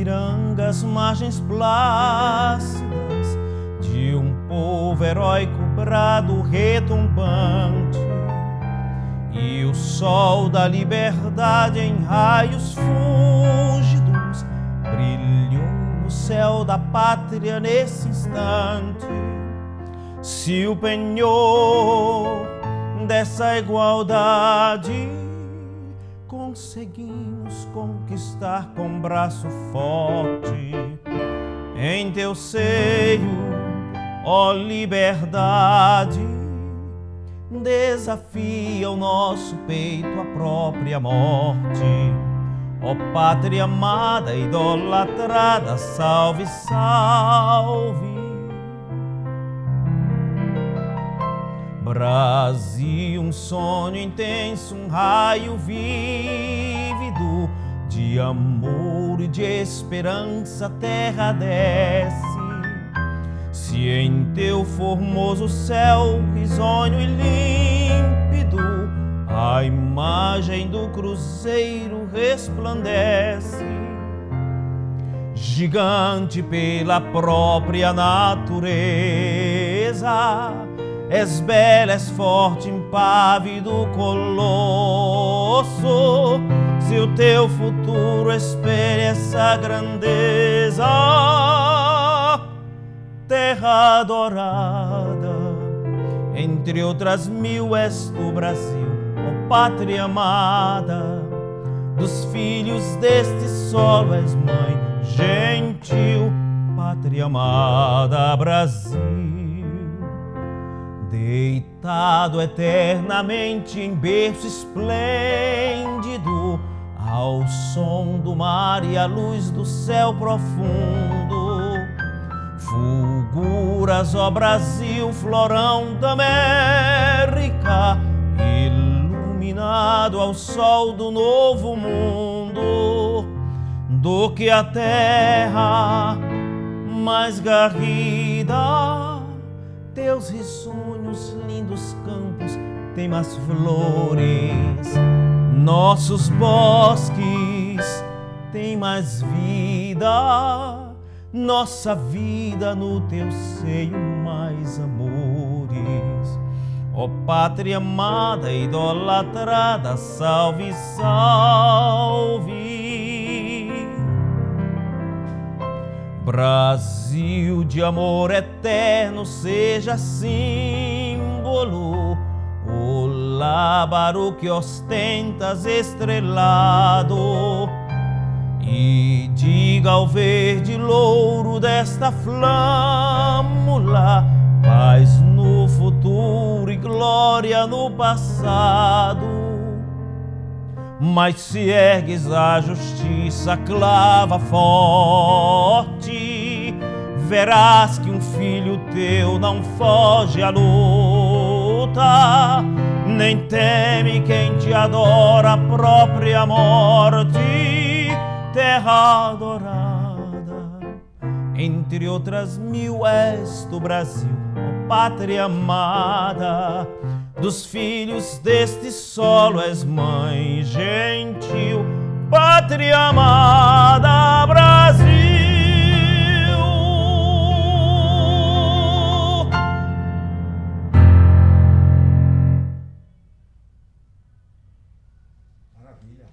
Ipiranga, as margens plácidas de um povo heróico brado retumbante, e o sol da liberdade em raios fúlgidos brilhou no céu da pátria nesse instante. Se o penhor dessa igualdade conseguimos conquistar com braço forte, em teu seio, ó liberdade, desafia o nosso peito a própria morte. Ó pátria amada, idolatrada, salve, salve. Brasil, um sonho intenso, um raio vívido de amor e de esperança, terra desce. Se em teu formoso céu risonho e límpido a imagem do cruzeiro resplandece, gigante pela própria natureza, és bela, és forte, impávido colosso. Se o teu futuro espelha essa grandeza, terra adorada, entre outras mil és do Brasil, ó pátria amada. Dos filhos deste solo és mãe gentil, pátria amada, Brasil. Deitado eternamente em berço esplêndido, ao som do mar e à luz do céu profundo, fulguras, ó Brasil, florão da América, iluminado ao sol do novo mundo, do que a terra mais garrida. Teus risonhos, lindos campos, têm mais flores, nossos bosques têm mais vida, nossa vida no teu seio mais amores. Ó pátria amada, idolatrada, salve, salve. Brasil de amor eterno, seja símbolo, o lábaro que ostentas estrelado, e diga ao verde louro desta flâmula, paz no futuro e glória no passado. Mas se ergues a justiça clava forte, verás que um filho teu não foge à luta, nem teme quem te adora a própria morte. Terra adorada, entre outras mil és do Brasil, ó pátria amada. Dos filhos deste solo és mãe gentil, pátria amada, Brasil. Maravilha.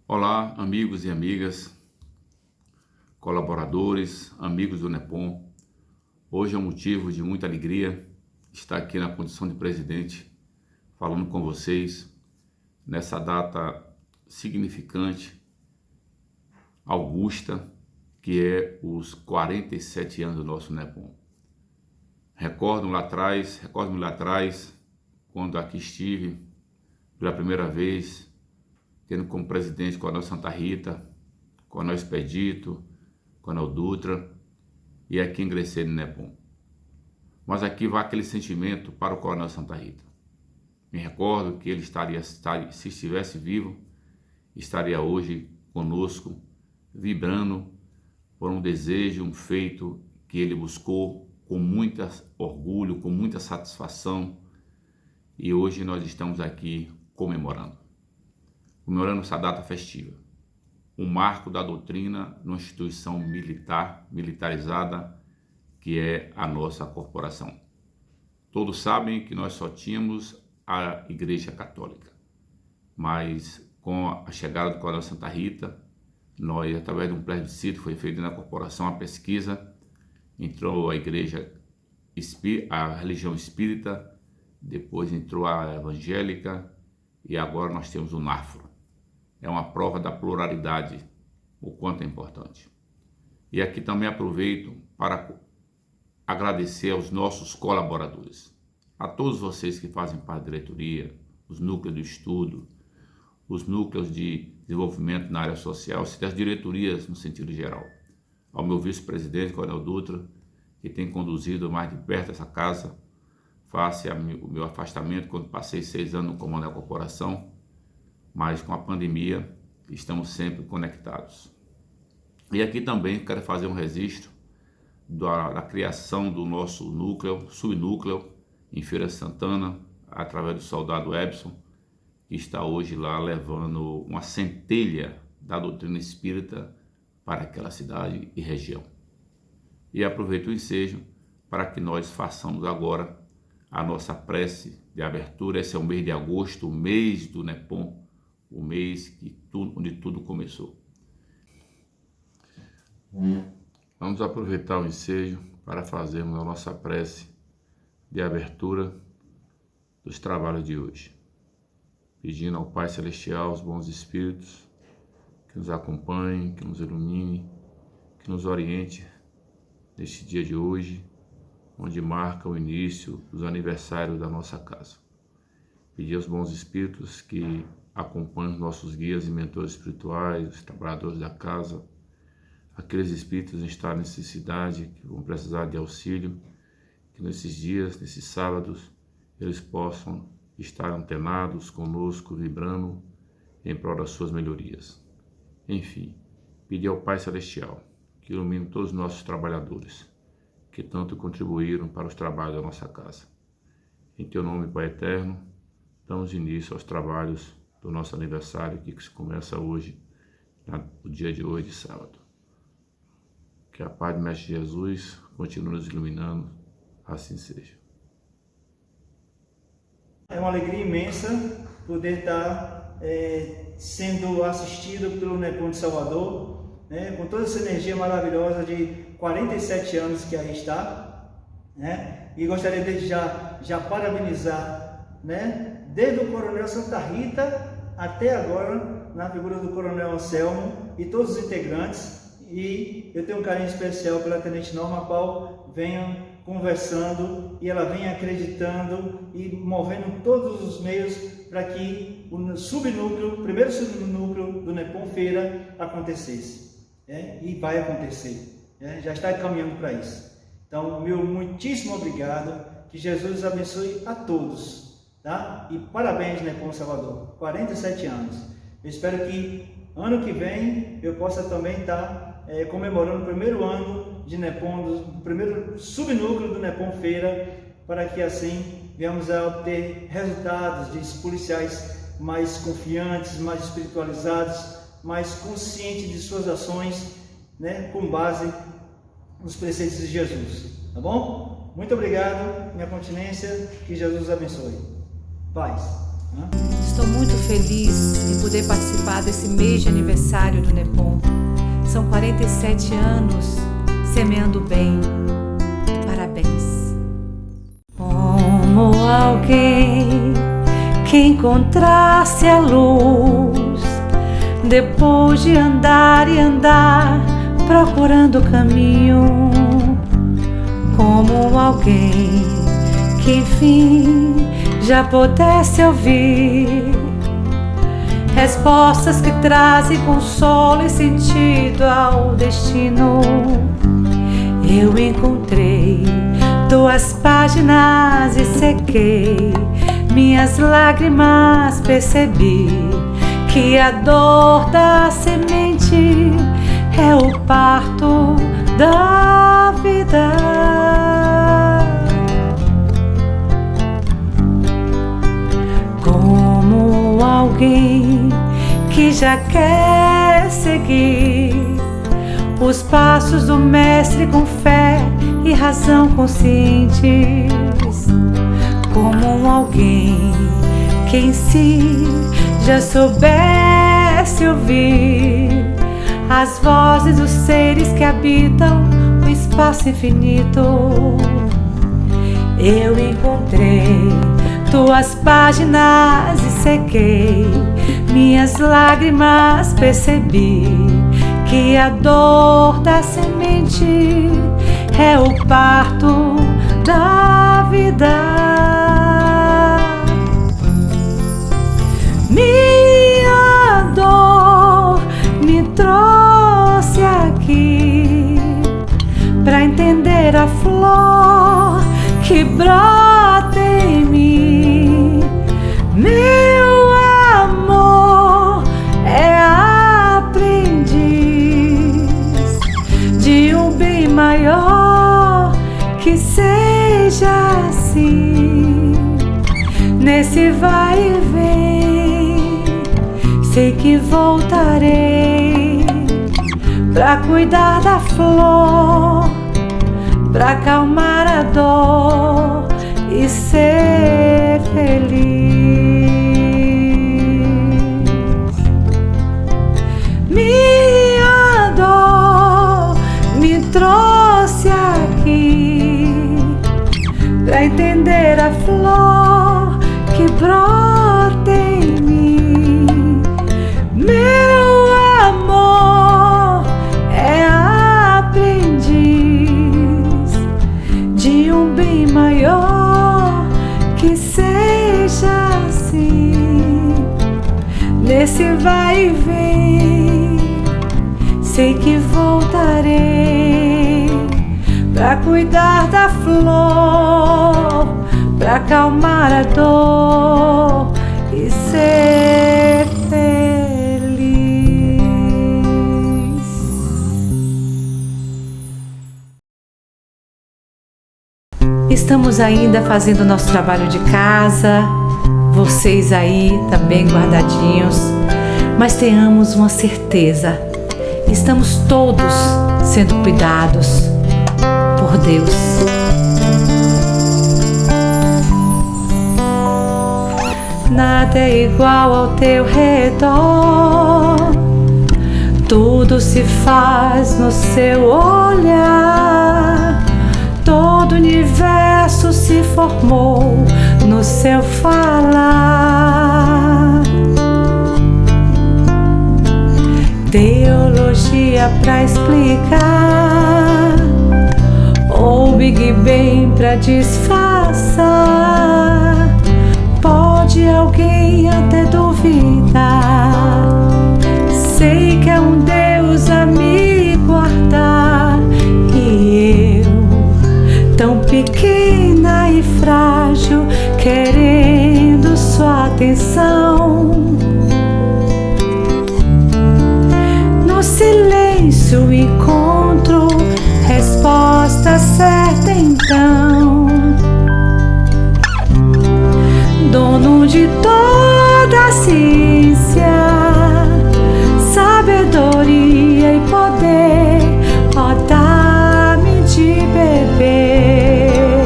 Olá, amigos e amigas, colaboradores, amigos do NEPOM. Hoje é um motivo de muita alegria estar aqui na condição de presidente, falando com vocês nessa data significante, augusta, que é os 47 anos do nosso NEPOM. Recordo-me lá atrás, quando aqui estive pela primeira vez, tendo como presidente Coronel Santa Rita, Coronel Expedito, Coronel Dutra, e aqui ingressei no NEPOM. Mas aqui vai aquele sentimento para o Coronel Santa Rita. Me recordo que ele estaria, se estivesse vivo, estaria hoje conosco, vibrando por um desejo, um feito que ele buscou com muito orgulho, com muita satisfação, e hoje nós estamos aqui comemorando essa data festiva, um marco da doutrina numa instituição militarizada, que é a nossa corporação. Todos sabem que nós só tínhamos a Igreja Católica, mas com a chegada do Coronel Santa Rita, nós, através de um plebiscito, foi feito na corporação a pesquisa, entrou a igreja, a religião espírita, depois entrou a evangélica e agora nós temos o NAFRO. É uma prova da pluralidade, o quanto é importante. E aqui também aproveito para agradecer aos nossos colaboradores, a todos vocês que fazem parte da diretoria, os núcleos de estudo, os núcleos de desenvolvimento na área social, as diretorias no sentido geral. Ao meu vice-presidente, Coronel Dutra, que tem conduzido mais de perto essa casa, face ao meu afastamento, quando passei 6 anos no comando da corporação, mas com a pandemia estamos sempre conectados. E aqui também quero fazer um registro da criação do nosso núcleo, subnúcleo, em Feira de Santana, através do soldado Ebson, que está hoje lá levando uma centelha da doutrina espírita para aquela cidade e região. E aproveito o ensejo para que nós façamos agora a nossa prece de abertura. Esse é o mês de agosto, o mês do NEPOM, o mês onde tudo começou. Vamos aproveitar o ensejo para fazermos a nossa prece de abertura dos trabalhos de hoje, pedindo ao Pai Celestial, os bons espíritos, que nos acompanhem, que nos ilumine, que nos oriente neste dia de hoje, onde marca o início dos aniversários da nossa casa. Pedir aos bons espíritos que acompanhem os nossos guias e mentores espirituais, os trabalhadores da casa, aqueles espíritos em estado de necessidade, que vão precisar de auxílio, que nesses dias, nesses sábados, eles possam estar antenados conosco, vibrando em prol das suas melhorias. Enfim, pedir ao Pai Celestial que ilumine todos os nossos trabalhadores, que tanto contribuíram para os trabalhos da nossa casa. Em Teu nome, Pai Eterno, damos início aos trabalhos do nosso aniversário, que se começa hoje, no dia de hoje, sábado. Que a paz do Mestre Jesus continue nos iluminando, assim seja. É uma alegria imensa poder estar sendo assistido pelo NEPOM de Salvador, né, com toda essa energia maravilhosa de 47 anos que aí está, né, e gostaria desde já parabenizar, né, desde o Coronel Santa Rita até agora, na figura do Coronel Anselmo e todos os integrantes, e eu tenho um carinho especial pela Tenente Norma, a qual venho conversando e ela vem acreditando e movendo todos os meios para que o primeiro subnúcleo do NEPOM Feira acontecesse, e vai acontecer, já está caminhando para isso. Então, meu muitíssimo obrigado, que Jesus abençoe a todos, tá? E parabéns, NEPOM Salvador, 47 anos. Eu espero que ano que vem eu possa também estar comemorando o primeiro ano de NEPOM, o primeiro subnúcleo do NEPOM Feira, para que assim venhamos a obter resultados de policiais mais confiantes, mais espiritualizados, mais conscientes de suas ações, né, com base nos preceitos de Jesus. Tá bom? Muito obrigado, minha continência, que Jesus os abençoe. Paz. Estou muito feliz em poder participar desse mês de aniversário do NEPOM. São 47 anos semeando bem. Parabéns. Como alguém que encontrasse a luz, depois de andar e andar procurando o caminho. Como alguém que enfim já pudesse ouvir respostas que trazem consolo e sentido ao destino. Eu encontrei 2 páginas e sequei minhas lágrimas, percebi que a dor da semente é o parto da vida. Como alguém que já quer seguir os passos do Mestre com fé e razão conscientes, como alguém que em si já soubesse ouvir as vozes dos seres que habitam o espaço infinito. Eu encontrei tuas páginas e sequei minhas lágrimas, percebi que a dor da semente é o parto da vida. Minha dor me trouxe aqui pra entender a flor que brota em mim. Meu amor é aprendiz de um bem maior, que seja assim. Nesse vai e vem, sei que voltarei pra cuidar da flor, pra acalmar a dor e ser feliz. Minha dor me trouxe aqui pra entender a flor que brota em mim. Meu amor é aprendiz de um bem maior, que seja assim. Nesse vai e vem, sei que voltarei pra cuidar da flor, pra acalmar a dor e ser feliz. Estamos ainda fazendo nosso trabalho de casa, vocês aí também guardadinhos, mas tenhamos uma certeza: estamos todos sendo cuidados por Deus. Nada é igual ao teu redor, tudo se faz no seu olhar, todo o universo se formou no seu falar. Teologia pra explicar, ou Big Bang pra disfarçar, pode alguém até duvidar. Sei que é um Deus a me guardar, e eu, tão pequena e frágil, querendo sua atenção. No silêncio encontro resposta certa então. Dono de toda a ciência, sabedoria e poder, ó, dá-me de beber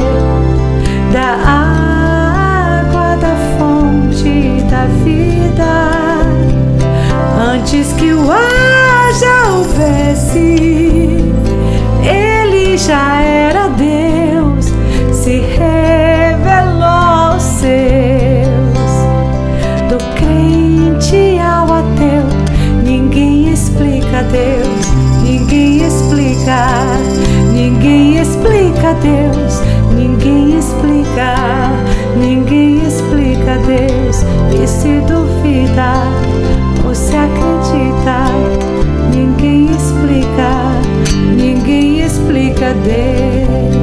da água da fonte da vida. Antes que o ar já houvesse, ele já era Deus, se revelou aos seus. Do crente ao ateu, ninguém explica Deus, ninguém explica, ninguém explica Deus, ninguém explica, ninguém explica Deus. E se duvida, você acredita, ninguém explica, ninguém explica Deus.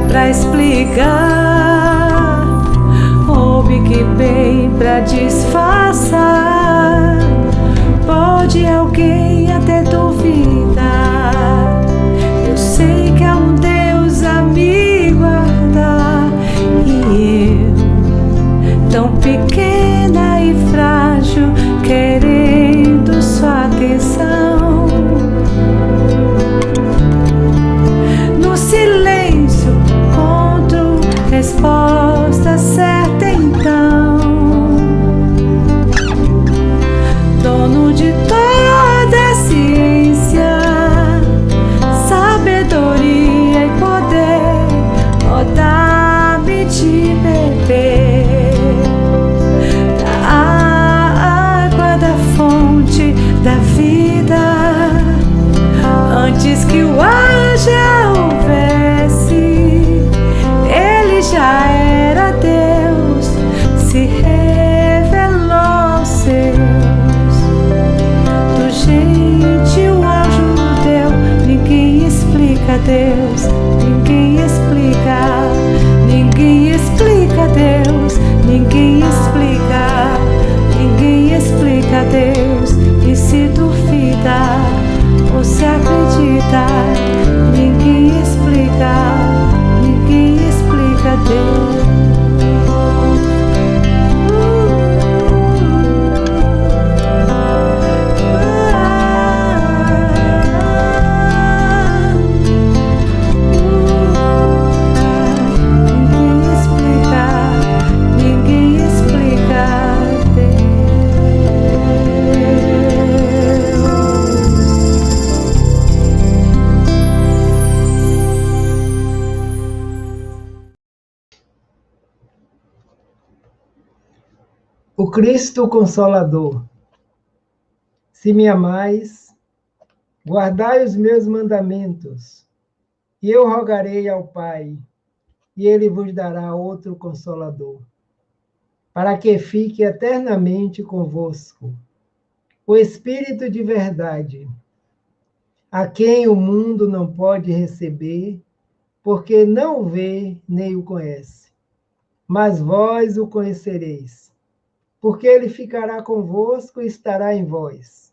pra explicar, ouve que bem pra disfarçar. Pode alguém até duvidar, eu sei que há um Deus a me guardar, e eu, tão pequena e frágil, querendo sua atenção. No silêncio encontro resposta certa então. Dono de toda a ciência, sabedoria e poder, ó, dá-me de beber da água da fonte da vida. Antes que o ar já houvesse, ele já era Deus, se revelou aos seus. Do gentil ao judeu, ninguém explica Deus, ninguém explica, ninguém explica Deus, ninguém explica, ninguém explica Deus. E se duvida ou se acredita, ninguém explica, ninguém explica Deus. Ninguém explica Deus. O Cristo Consolador. Se me amais, guardai os meus mandamentos, e eu rogarei ao Pai, e ele vos dará outro Consolador, para que fique eternamente convosco, o Espírito de verdade, a quem o mundo não pode receber, porque não o vê nem o conhece. Mas vós o conhecereis, porque ele ficará convosco e estará em vós.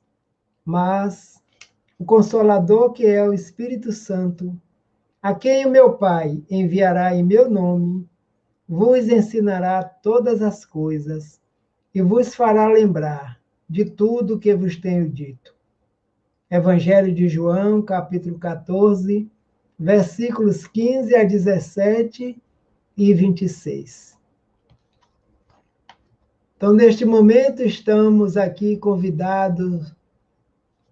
Mas o Consolador, que é o Espírito Santo, a quem o meu Pai enviará em meu nome, vos ensinará todas as coisas e vos fará lembrar de tudo o que vos tenho dito. Evangelho de João, capítulo 14, versículos 15 a 17 e 26. Então, neste momento, estamos aqui convidados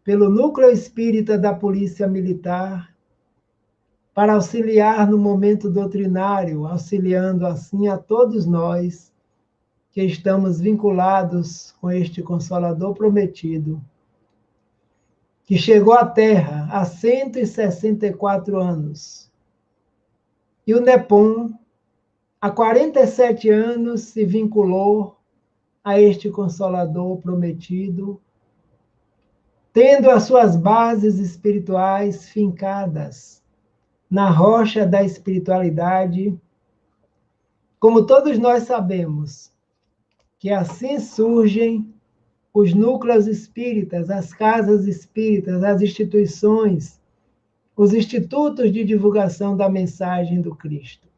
pelo Núcleo Espírita da Polícia Militar para auxiliar no momento doutrinário, auxiliando assim a todos nós que estamos vinculados com este Consolador prometido, que chegou à Terra há 164 anos. E o NEPOM, há 47 anos, se vinculou a este Consolador prometido, tendo as suas bases espirituais fincadas na rocha da espiritualidade, como todos nós sabemos, que assim surgem os núcleos espíritas, as casas espíritas, as instituições, os institutos de divulgação da mensagem do Cristo.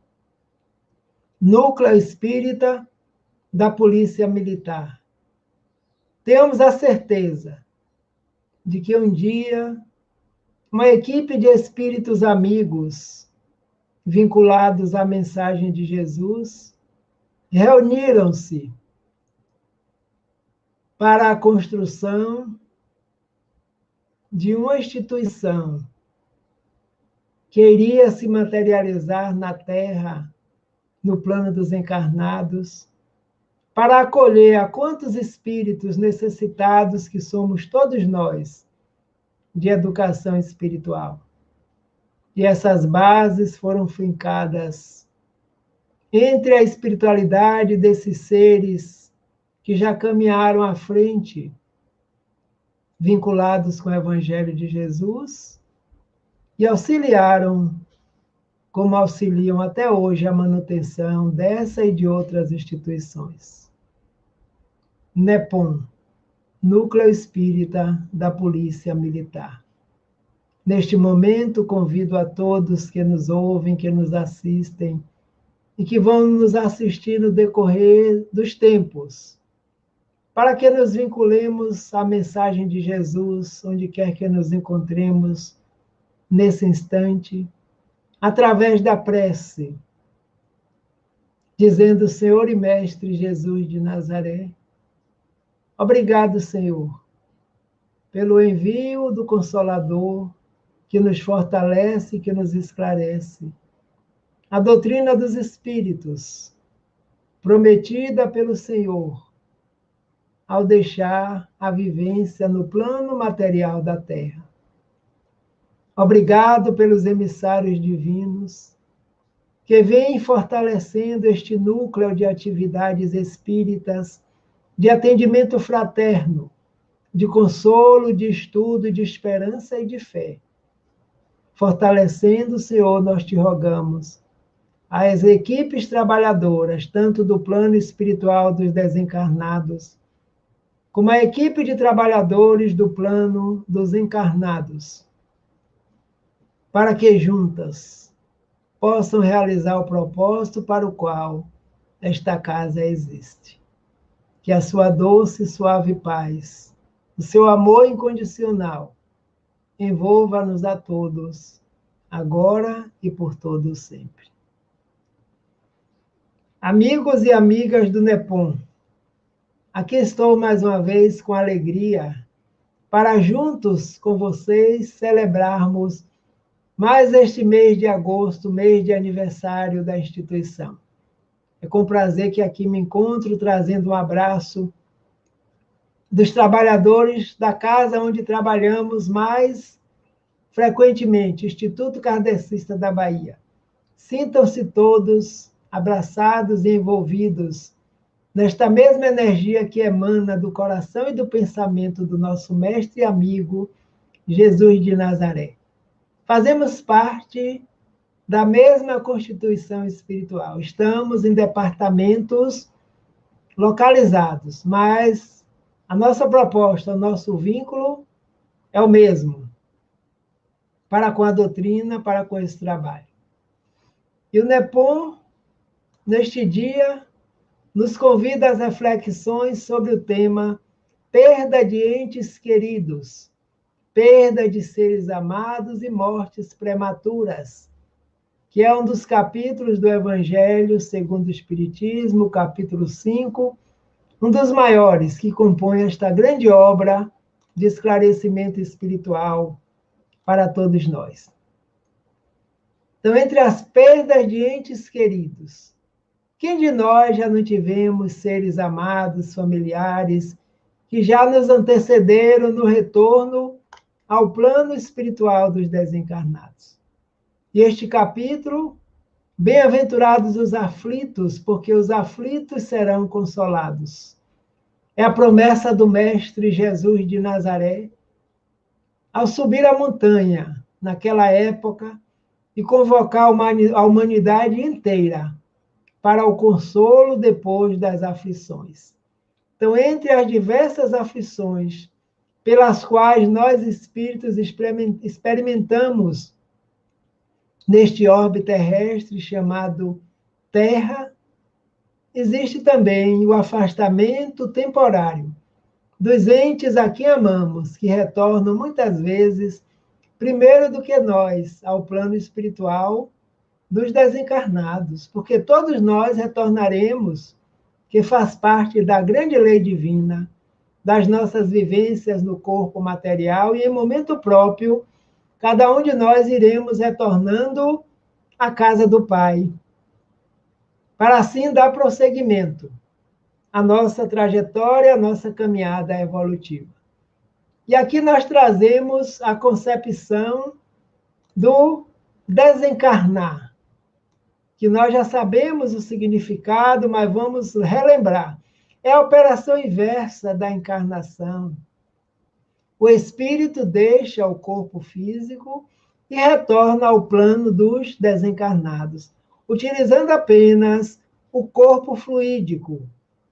Núcleo Espírita da Polícia Militar. Temos a certeza de que um dia uma equipe de espíritos amigos vinculados à mensagem de Jesus reuniram-se para a construção de uma instituição que iria se materializar na Terra, no plano dos encarnados, para acolher a quantos espíritos necessitados que somos todos nós de educação espiritual. E essas bases foram fincadas entre a espiritualidade desses seres que já caminharam à frente, vinculados com o Evangelho de Jesus, e auxiliaram como auxiliam até hoje a manutenção dessa e de outras instituições. NEPOM, Núcleo Espírita da Polícia Militar. Neste momento, convido a todos que nos ouvem, que nos assistem e que vão nos assistir no decorrer dos tempos, para que nos vinculemos à mensagem de Jesus, onde quer que nos encontremos nesse instante, através da prece, dizendo: Senhor e Mestre Jesus de Nazaré, obrigado, Senhor, pelo envio do Consolador, que nos fortalece, que nos esclarece. A doutrina dos Espíritos, prometida pelo Senhor, ao deixar a vivência no plano material da Terra. Obrigado pelos emissários divinos, que vêm fortalecendo este núcleo de atividades espíritas, de atendimento fraterno, de consolo, de estudo, de esperança e de fé. Fortalecendo, Senhor, nós te rogamos, as equipes trabalhadoras, tanto do plano espiritual dos desencarnados, como a equipe de trabalhadores do plano dos encarnados, para que juntas possam realizar o propósito para o qual esta casa existe. Que a sua doce e suave paz, o seu amor incondicional, envolva-nos a todos, agora e por todo sempre. Amigos e amigas do NEPOM, aqui estou mais uma vez com alegria para juntos com vocês celebrarmos mais este mês de agosto, mês de aniversário da instituição. É com prazer que aqui me encontro trazendo um abraço dos trabalhadores da casa onde trabalhamos mais frequentemente, Instituto Kardecista da Bahia. Sintam-se todos abraçados e envolvidos nesta mesma energia que emana do coração e do pensamento do nosso mestre e amigo Jesus de Nazaré. Fazemos parte da mesma constituição espiritual. Estamos em departamentos localizados, mas a nossa proposta, o nosso vínculo é o mesmo, para com a doutrina, para com esse trabalho. E o NEPOM, neste dia, nos convida às reflexões sobre o tema perda de entes queridos, perda de seres amados e mortes prematuras, que é um dos capítulos do Evangelho segundo o Espiritismo, capítulo 5, um dos maiores que compõe esta grande obra de esclarecimento espiritual para todos nós. Então, entre as perdas de entes queridos, quem de nós já não tivemos seres amados, familiares, que já nos antecederam no retorno ao plano espiritual dos desencarnados? E este capítulo, bem-aventurados os aflitos, porque os aflitos serão consolados. É a promessa do Mestre Jesus de Nazaré, ao subir a montanha, naquela época, e convocar a humanidade inteira para o consolo depois das aflições. Então, entre as diversas aflições pelas quais nós espíritos experimentamos neste orbe terrestre chamado Terra, existe também o afastamento temporário dos entes a quem amamos, que retornam muitas vezes primeiro do que nós ao plano espiritual dos desencarnados, porque todos nós retornaremos, que faz parte da grande lei divina, das nossas vivências no corpo material, e em momento próprio, cada um de nós iremos retornando à casa do Pai, para assim dar prosseguimento à nossa trajetória, à nossa caminhada evolutiva. E aqui nós trazemos a concepção do desencarnar, que nós já sabemos o significado, mas vamos relembrar. É a operação inversa da encarnação. O espírito deixa o corpo físico e retorna ao plano dos desencarnados, utilizando apenas o corpo fluídico,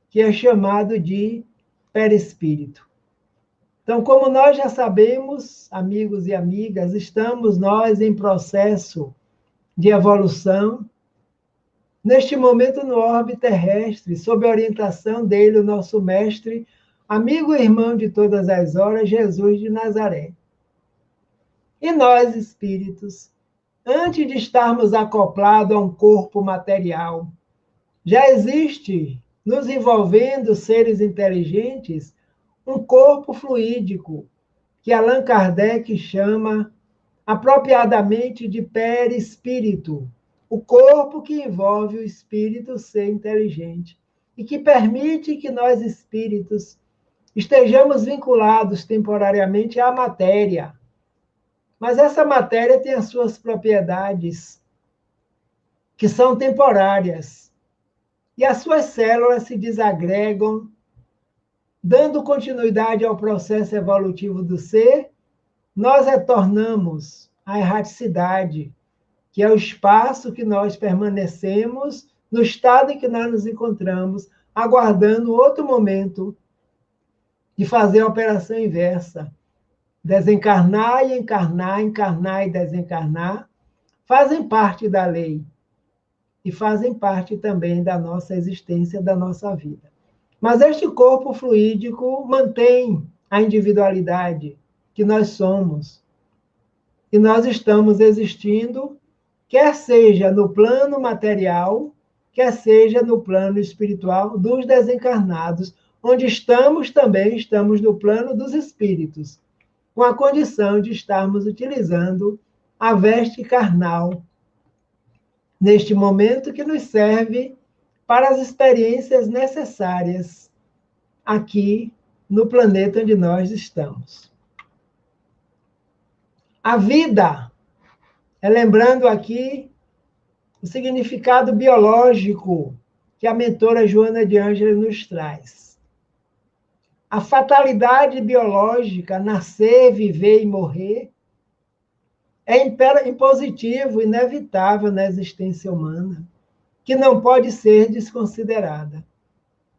que é chamado de perispírito. Então, como nós já sabemos, amigos e amigas, estamos nós em processo de evolução, neste momento no orbe terrestre, sob a orientação dele, o nosso mestre, amigo e irmão de todas as horas, Jesus de Nazaré. E nós, espíritos, antes de estarmos acoplados a um corpo material, já existe, nos envolvendo seres inteligentes, um corpo fluídico, que Allan Kardec chama apropriadamente de perispírito, o corpo que envolve o espírito ser inteligente e que permite que nós, espíritos, estejamos vinculados temporariamente à matéria. Mas essa matéria tem as suas propriedades, que são temporárias, e as suas células se desagregam, dando continuidade ao processo evolutivo do ser, nós retornamos à erraticidade, que é o espaço que nós permanecemos, no estado em que nós nos encontramos, aguardando outro momento de fazer a operação inversa. Desencarnar e encarnar, encarnar e desencarnar, fazem parte da lei e fazem parte também da nossa existência, da nossa vida. Mas este corpo fluídico mantém a individualidade que nós somos. E nós estamos existindo, quer seja no plano material, quer seja no plano espiritual dos desencarnados, onde estamos também, estamos no plano dos espíritos, com a condição de estarmos utilizando a veste carnal, neste momento que nos serve para as experiências necessárias aqui no planeta onde nós estamos. A vida, lembrando aqui o significado biológico que a mentora Joana de Ângeles nos traz. A fatalidade biológica, nascer, viver e morrer, é impositivo, inevitável na existência humana, que não pode ser desconsiderada.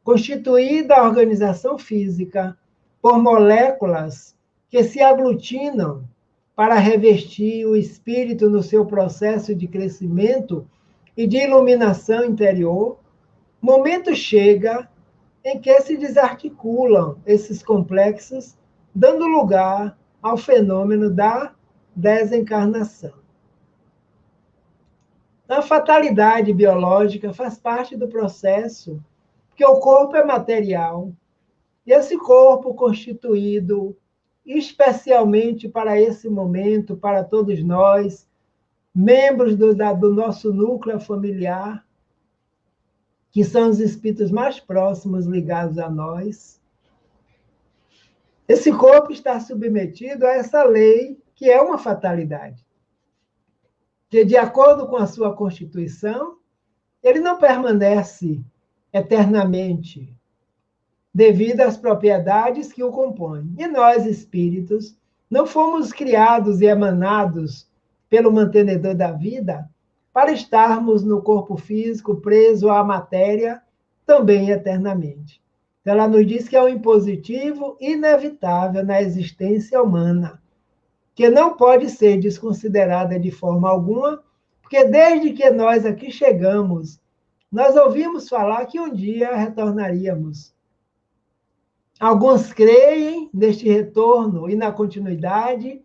Constituída a organização física por moléculas que se aglutinam para revestir o espírito no seu processo de crescimento e de iluminação interior, momento chega em que se desarticulam esses complexos, dando lugar ao fenômeno da desencarnação. A fatalidade biológica faz parte do processo, porque o corpo é material, e esse corpo constituído especialmente para esse momento, para todos nós, membros do nosso núcleo familiar, que são os espíritos mais próximos ligados a nós. Esse corpo está submetido a essa lei, que é uma fatalidade. Que, de acordo com a sua constituição, ele não permanece eternamente, devido às propriedades que o compõem. E nós, espíritos, não fomos criados e emanados pelo mantenedor da vida para estarmos no corpo físico preso à matéria também eternamente. Então, ela nos diz que é um impositivo inevitável na existência humana, que não pode ser desconsiderada de forma alguma, porque desde que nós aqui chegamos, nós ouvimos falar que um dia retornaríamos. Alguns creem neste retorno e na continuidade,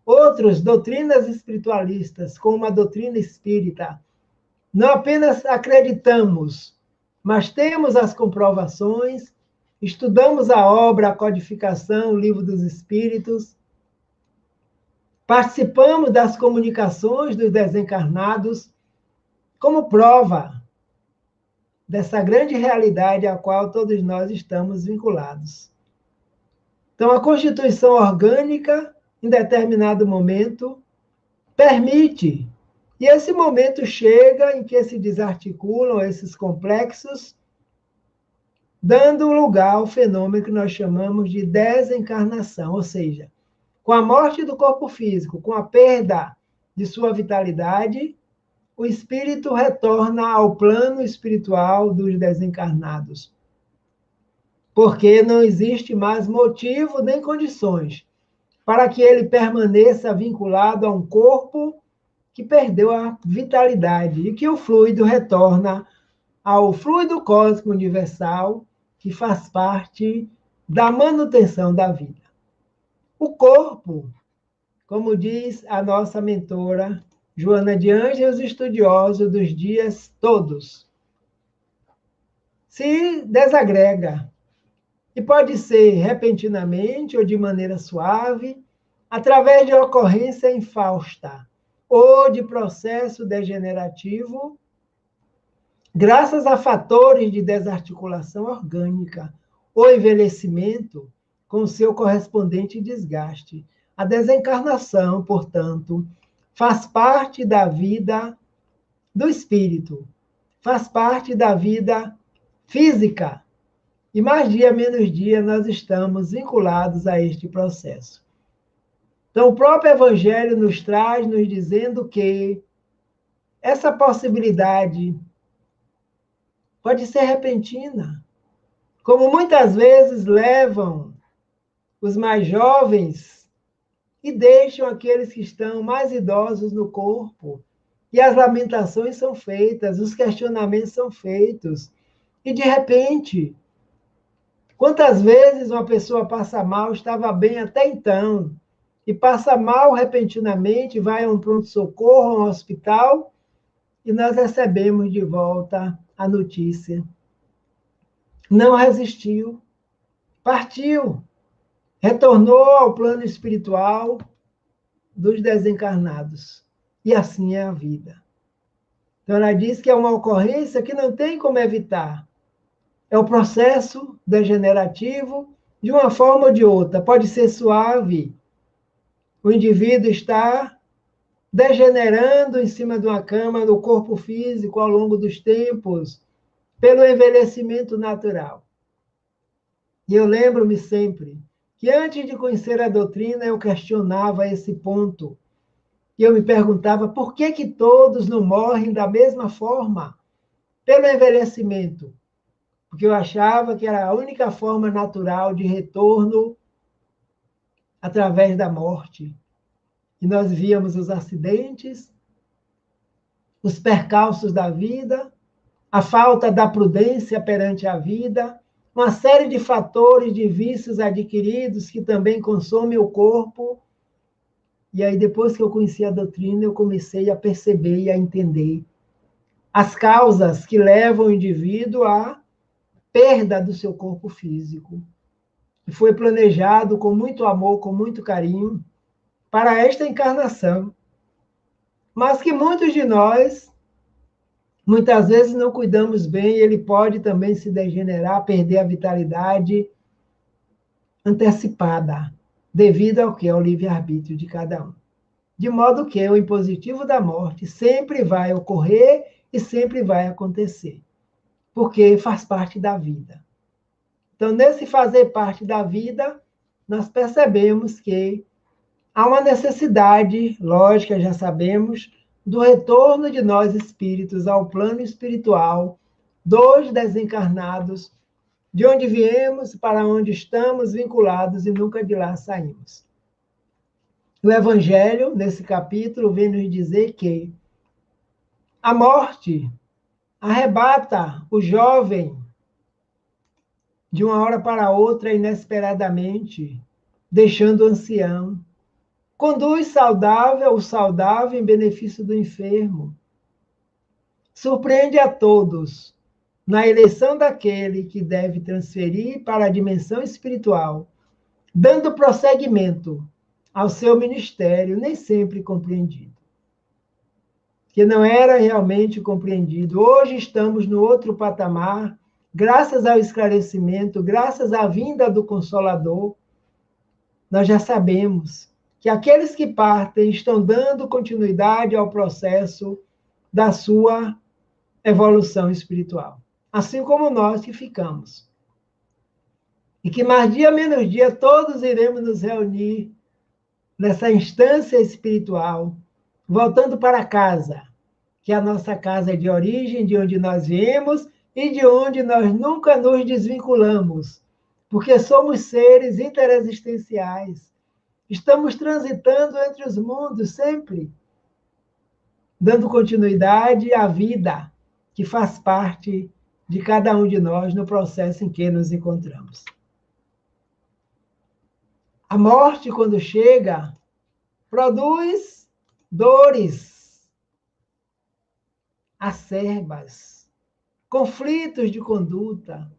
outros, doutrinas espiritualistas, como a doutrina espírita, não apenas acreditamos, mas temos as comprovações, estudamos a obra, a codificação, o Livro dos Espíritos, participamos das comunicações dos desencarnados como prova dessa grande realidade à qual todos nós estamos vinculados. Então, a constituição orgânica, em determinado momento, permite, e esse momento chega em que se desarticulam esses complexos, dando lugar ao fenômeno que nós chamamos de desencarnação, ou seja, Com a morte do corpo físico, com a perda de sua vitalidade, o espírito retorna ao plano espiritual dos desencarnados. Porque não existe mais motivo nem condições para que ele permaneça vinculado a um corpo que perdeu a vitalidade e que o fluido retorna ao fluido cósmico universal, que faz parte da manutenção da vida. O corpo, como diz a nossa mentora Joana de Ângeles, estudioso dos dias todos, se desagrega. E pode ser repentinamente ou de maneira suave, através de ocorrência infausta ou de processo degenerativo, graças a fatores de desarticulação orgânica ou envelhecimento com seu correspondente desgaste. A desencarnação, portanto, faz parte da vida do espírito, faz parte da vida física. E mais dia menos dia nós estamos vinculados a este processo. Então, o próprio Evangelho nos traz, nos dizendo que essa possibilidade pode ser repentina, como muitas vezes levam os mais jovens e deixam aqueles que estão mais idosos no corpo. E as lamentações são feitas, os questionamentos são feitos. E, de repente, quantas vezes uma pessoa passa mal, estava bem até então, e passa mal repentinamente, vai a um pronto-socorro, a um hospital, e nós recebemos de volta a notícia. Não resistiu, partiu, retornou ao plano espiritual dos desencarnados. E assim é a vida. Então, ela diz que é uma ocorrência que não tem como evitar. É o processo degenerativo de uma forma ou de outra. Pode ser suave. O indivíduo está degenerando em cima de uma cama no corpo físico ao longo dos tempos, pelo envelhecimento natural. E eu lembro-me sempre que antes de conhecer a doutrina, eu questionava esse ponto. E eu me perguntava por que todos não morrem da mesma forma? Pelo envelhecimento. Porque eu achava que era a única forma natural de retorno através da morte. E nós víamos os acidentes, os percalços da vida, a falta da prudência perante a vida, uma série de fatores de vícios adquiridos que também consomem o corpo. E aí, depois que eu conheci a doutrina, eu comecei a perceber e a entender as causas que levam o indivíduo à perda do seu corpo físico. E foi planejado com muito amor, com muito carinho, para esta encarnação. Mas que muitos de nós, muitas vezes, não cuidamos bem, e ele pode também se degenerar, perder a vitalidade antecipada, devido ao que é o livre-arbítrio de cada um. De modo que o impositivo da morte sempre vai ocorrer e sempre vai acontecer, porque faz parte da vida. Então, nesse fazer parte da vida, nós percebemos que há uma necessidade, lógica, já sabemos, do retorno de nós espíritos ao plano espiritual, dos desencarnados, de onde viemos, para onde estamos vinculados e nunca de lá saímos. O Evangelho, nesse capítulo, vem nos dizer que a morte arrebata o jovem de uma hora para outra, inesperadamente, deixando o ancião. Conduz o saudável em benefício do enfermo. Surpreende a todos na eleição daquele que deve transferir para a dimensão espiritual, dando prosseguimento ao seu ministério, nem sempre compreendido. Que não era realmente compreendido. Hoje estamos no outro patamar, graças ao esclarecimento, graças à vinda do Consolador, nós já sabemos que aqueles que partem estão dando continuidade ao processo da sua evolução espiritual. Assim como nós que ficamos. E que mais dia menos dia todos iremos nos reunir nessa instância espiritual, voltando para casa, que é a nossa casa de origem, de onde nós viemos e de onde nós nunca nos desvinculamos, porque somos seres interexistenciais. Estamos transitando entre os mundos sempre, dando continuidade à vida que faz parte de cada um de nós no processo em que nos encontramos. A morte, quando chega, produz dores acerbas, conflitos de conduta,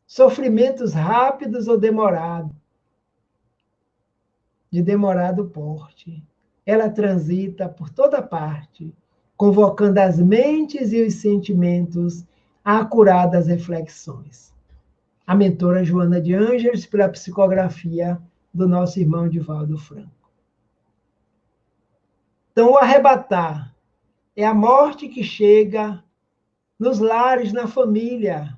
sofrimentos rápidos ou demorados, de demorado porte. Ela transita por toda parte, convocando as mentes e os sentimentos a acuradas reflexões. A mentora Joana de Ângeles, pela psicografia do nosso irmão Divaldo Franco. Então, o arrebatar é a morte que chega nos lares, na família,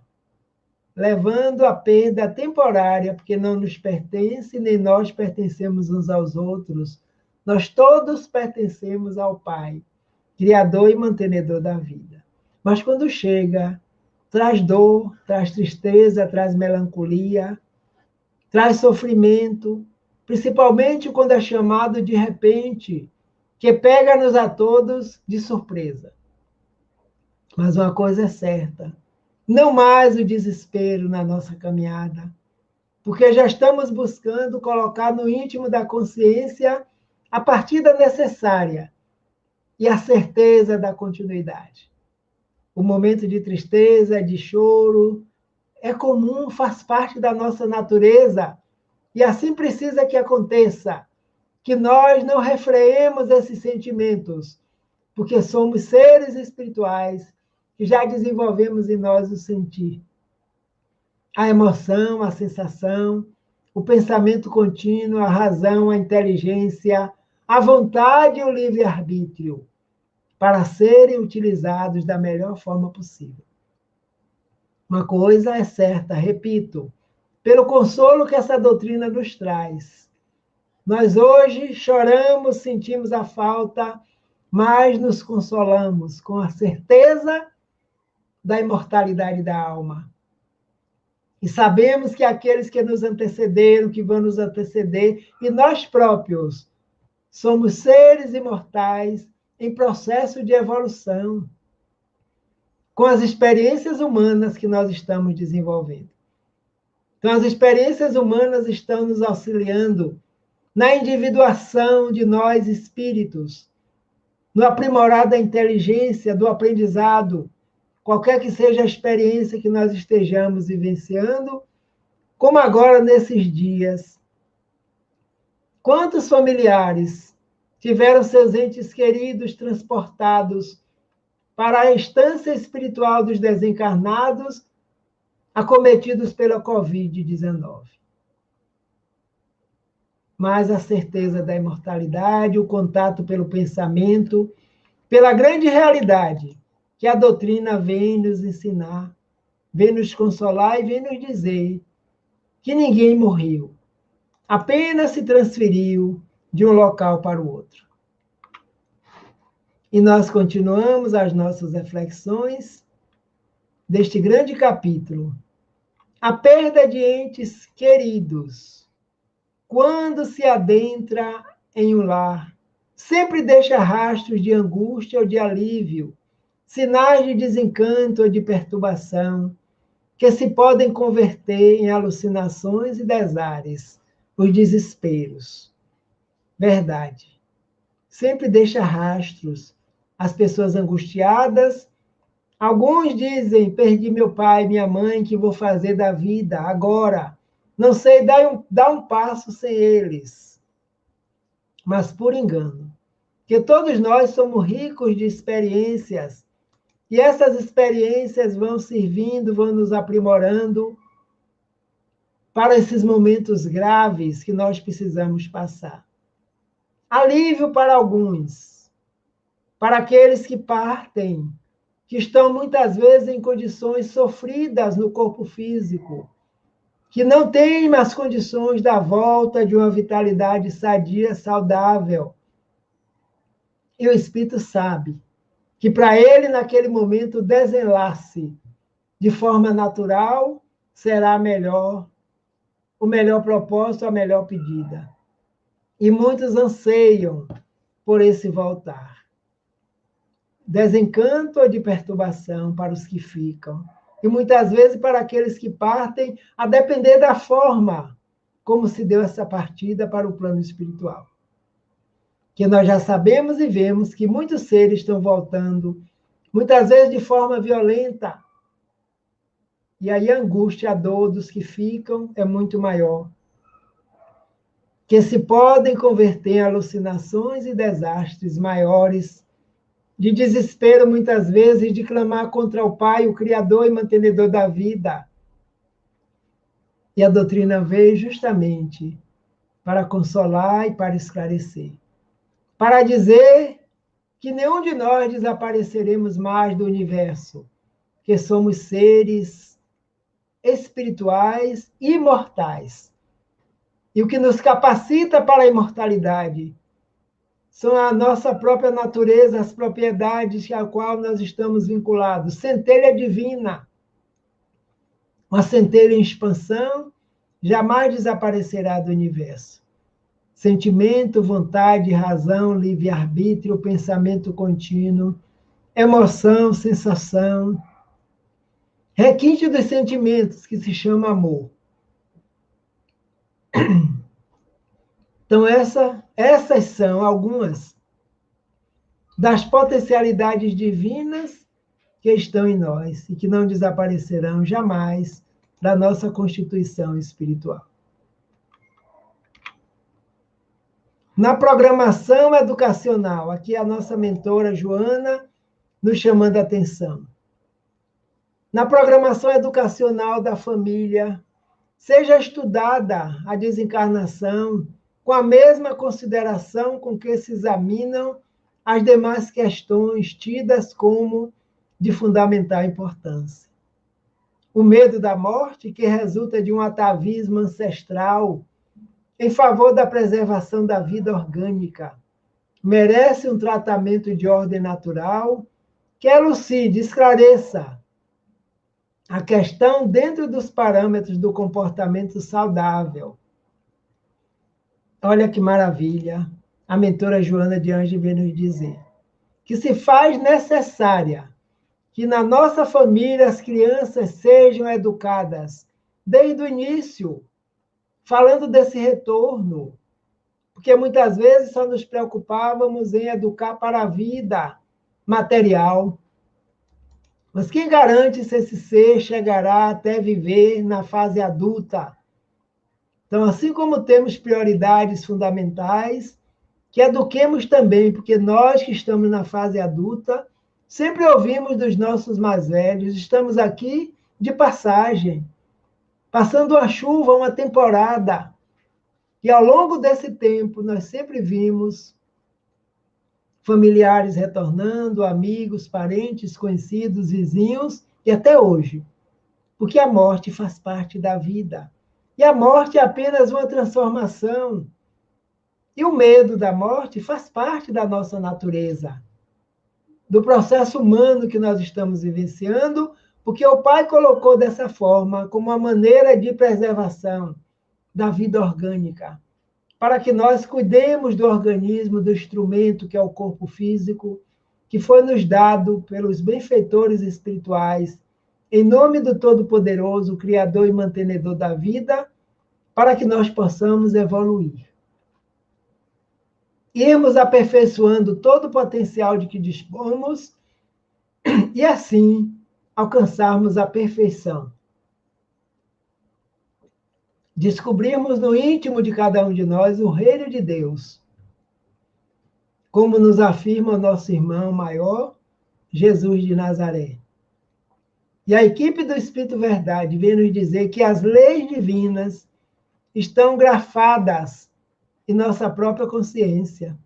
levando a perda temporária, porque não nos pertence, nem nós pertencemos uns aos outros. Nós todos pertencemos ao Pai, Criador e mantenedor da vida. Mas quando chega, traz dor, traz tristeza, traz melancolia, traz sofrimento, principalmente quando é chamado de repente, que pega-nos a todos de surpresa. Mas uma coisa é certa, não mais o desespero na nossa caminhada, porque já estamos buscando colocar no íntimo da consciência a partida necessária e a certeza da continuidade. O momento de tristeza, de choro, é comum, faz parte da nossa natureza, e assim precisa que aconteça, que nós não refreemos esses sentimentos, porque somos seres espirituais que já desenvolvemos em nós o sentir. A emoção, a sensação, o pensamento contínuo, a razão, a inteligência, a vontade e o livre-arbítrio, para serem utilizados da melhor forma possível. Uma coisa é certa, repito, pelo consolo que essa doutrina nos traz. Nós hoje choramos, sentimos a falta, mas nos consolamos com a certeza da imortalidade da alma. E sabemos que aqueles que nos antecederam, que vão nos anteceder, e nós próprios, somos seres imortais em processo de evolução, com as experiências humanas que nós estamos desenvolvendo. Então, as experiências humanas estão nos auxiliando na individuação de nós espíritos, no aprimorar da inteligência, do aprendizado, qualquer que seja a experiência que nós estejamos vivenciando, como agora nesses dias. Quantos familiares tiveram seus entes queridos transportados para a estância espiritual dos desencarnados, acometidos pela Covid-19? Mas a certeza da imortalidade, o contato pelo pensamento, pela grande realidade que a doutrina vem nos ensinar, vem nos consolar e vem nos dizer que ninguém morreu, apenas se transferiu de um local para o outro. E nós continuamos as nossas reflexões deste grande capítulo. A perda de entes queridos, quando se adentra em um lar, sempre deixa rastros de angústia ou de alívio, sinais de desencanto ou de perturbação, que se podem converter em alucinações e desares, os desesperos. Verdade. Sempre deixa rastros. As pessoas angustiadas, alguns dizem, perdi meu pai, minha mãe, que vou fazer da vida agora? Não sei dar um passo sem eles. Mas por engano. Que todos nós somos ricos de experiências, e essas experiências vão servindo, vão nos aprimorando para esses momentos graves que nós precisamos passar. Alívio para alguns, para aqueles que partem, que estão muitas vezes em condições sofridas no corpo físico, que não tem mais condições da volta de uma vitalidade sadia, saudável. E o Espírito sabe que para ele, naquele momento, o desenlace de forma natural será melhor, o melhor propósito, a melhor pedida. E muitos anseiam por esse voltar. Desencanto ou de perturbação para os que ficam. E muitas vezes para aqueles que partem, a depender da forma como se deu essa partida para o plano espiritual. Que nós já sabemos e vemos que muitos seres estão voltando, muitas vezes de forma violenta. E aí a angústia, a dor dos que ficam é muito maior. Que se podem converter em alucinações e desastres maiores, de desespero, muitas vezes, de clamar contra o Pai, o Criador e mantenedor da vida. E a doutrina veio justamente para consolar e para esclarecer. Para dizer que nenhum de nós desapareceremos mais do universo, que somos seres espirituais imortais. E o que nos capacita para a imortalidade são a nossa própria natureza, as propriedades a qual nós estamos vinculados. Centelha divina. Uma centelha em expansão jamais desaparecerá do universo. Sentimento, vontade, razão, livre-arbítrio, pensamento contínuo, emoção, sensação, requinte dos sentimentos, que se chama amor. Então, essas são algumas das potencialidades divinas que estão em nós e que não desaparecerão jamais da nossa constituição espiritual. Na programação educacional, aqui a nossa mentora Joana nos chamando a atenção. Na programação educacional da família, seja estudada a desencarnação com a mesma consideração com que se examinam as demais questões tidas como de fundamental importância. O medo da morte, que resulta de um atavismo ancestral em favor da preservação da vida orgânica, merece um tratamento de ordem natural que elucide, esclareça a questão dentro dos parâmetros do comportamento saudável. Olha que maravilha, a mentora Joana de Anjos vem nos dizer que se faz necessária que na nossa família as crianças sejam educadas desde o início, falando desse retorno, porque muitas vezes só nos preocupávamos em educar para a vida material. Mas quem garante se esse ser chegará até viver na fase adulta? Então, assim como temos prioridades fundamentais, que eduquemos também, porque nós que estamos na fase adulta, sempre ouvimos dos nossos mais velhos, estamos aqui de passagem, passando a chuva, uma temporada. E ao longo desse tempo, nós sempre vimos familiares retornando, amigos, parentes, conhecidos, vizinhos, e até hoje. Porque a morte faz parte da vida. E a morte é apenas uma transformação. E o medo da morte faz parte da nossa natureza, do processo humano que nós estamos vivenciando, porque o Pai colocou dessa forma, como uma maneira de preservação da vida orgânica, para que nós cuidemos do organismo, do instrumento que é o corpo físico, que foi nos dado pelos benfeitores espirituais, em nome do Todo-Poderoso, Criador e Mantenedor da vida, para que nós possamos evoluir. Irmos aperfeiçoando todo o potencial de que dispomos e, assim, alcançarmos a perfeição. Descobrirmos no íntimo de cada um de nós o reino de Deus, como nos afirma o nosso irmão maior, Jesus de Nazaré. E a equipe do Espírito Verdade vem nos dizer que as leis divinas estão grafadas em nossa própria consciência.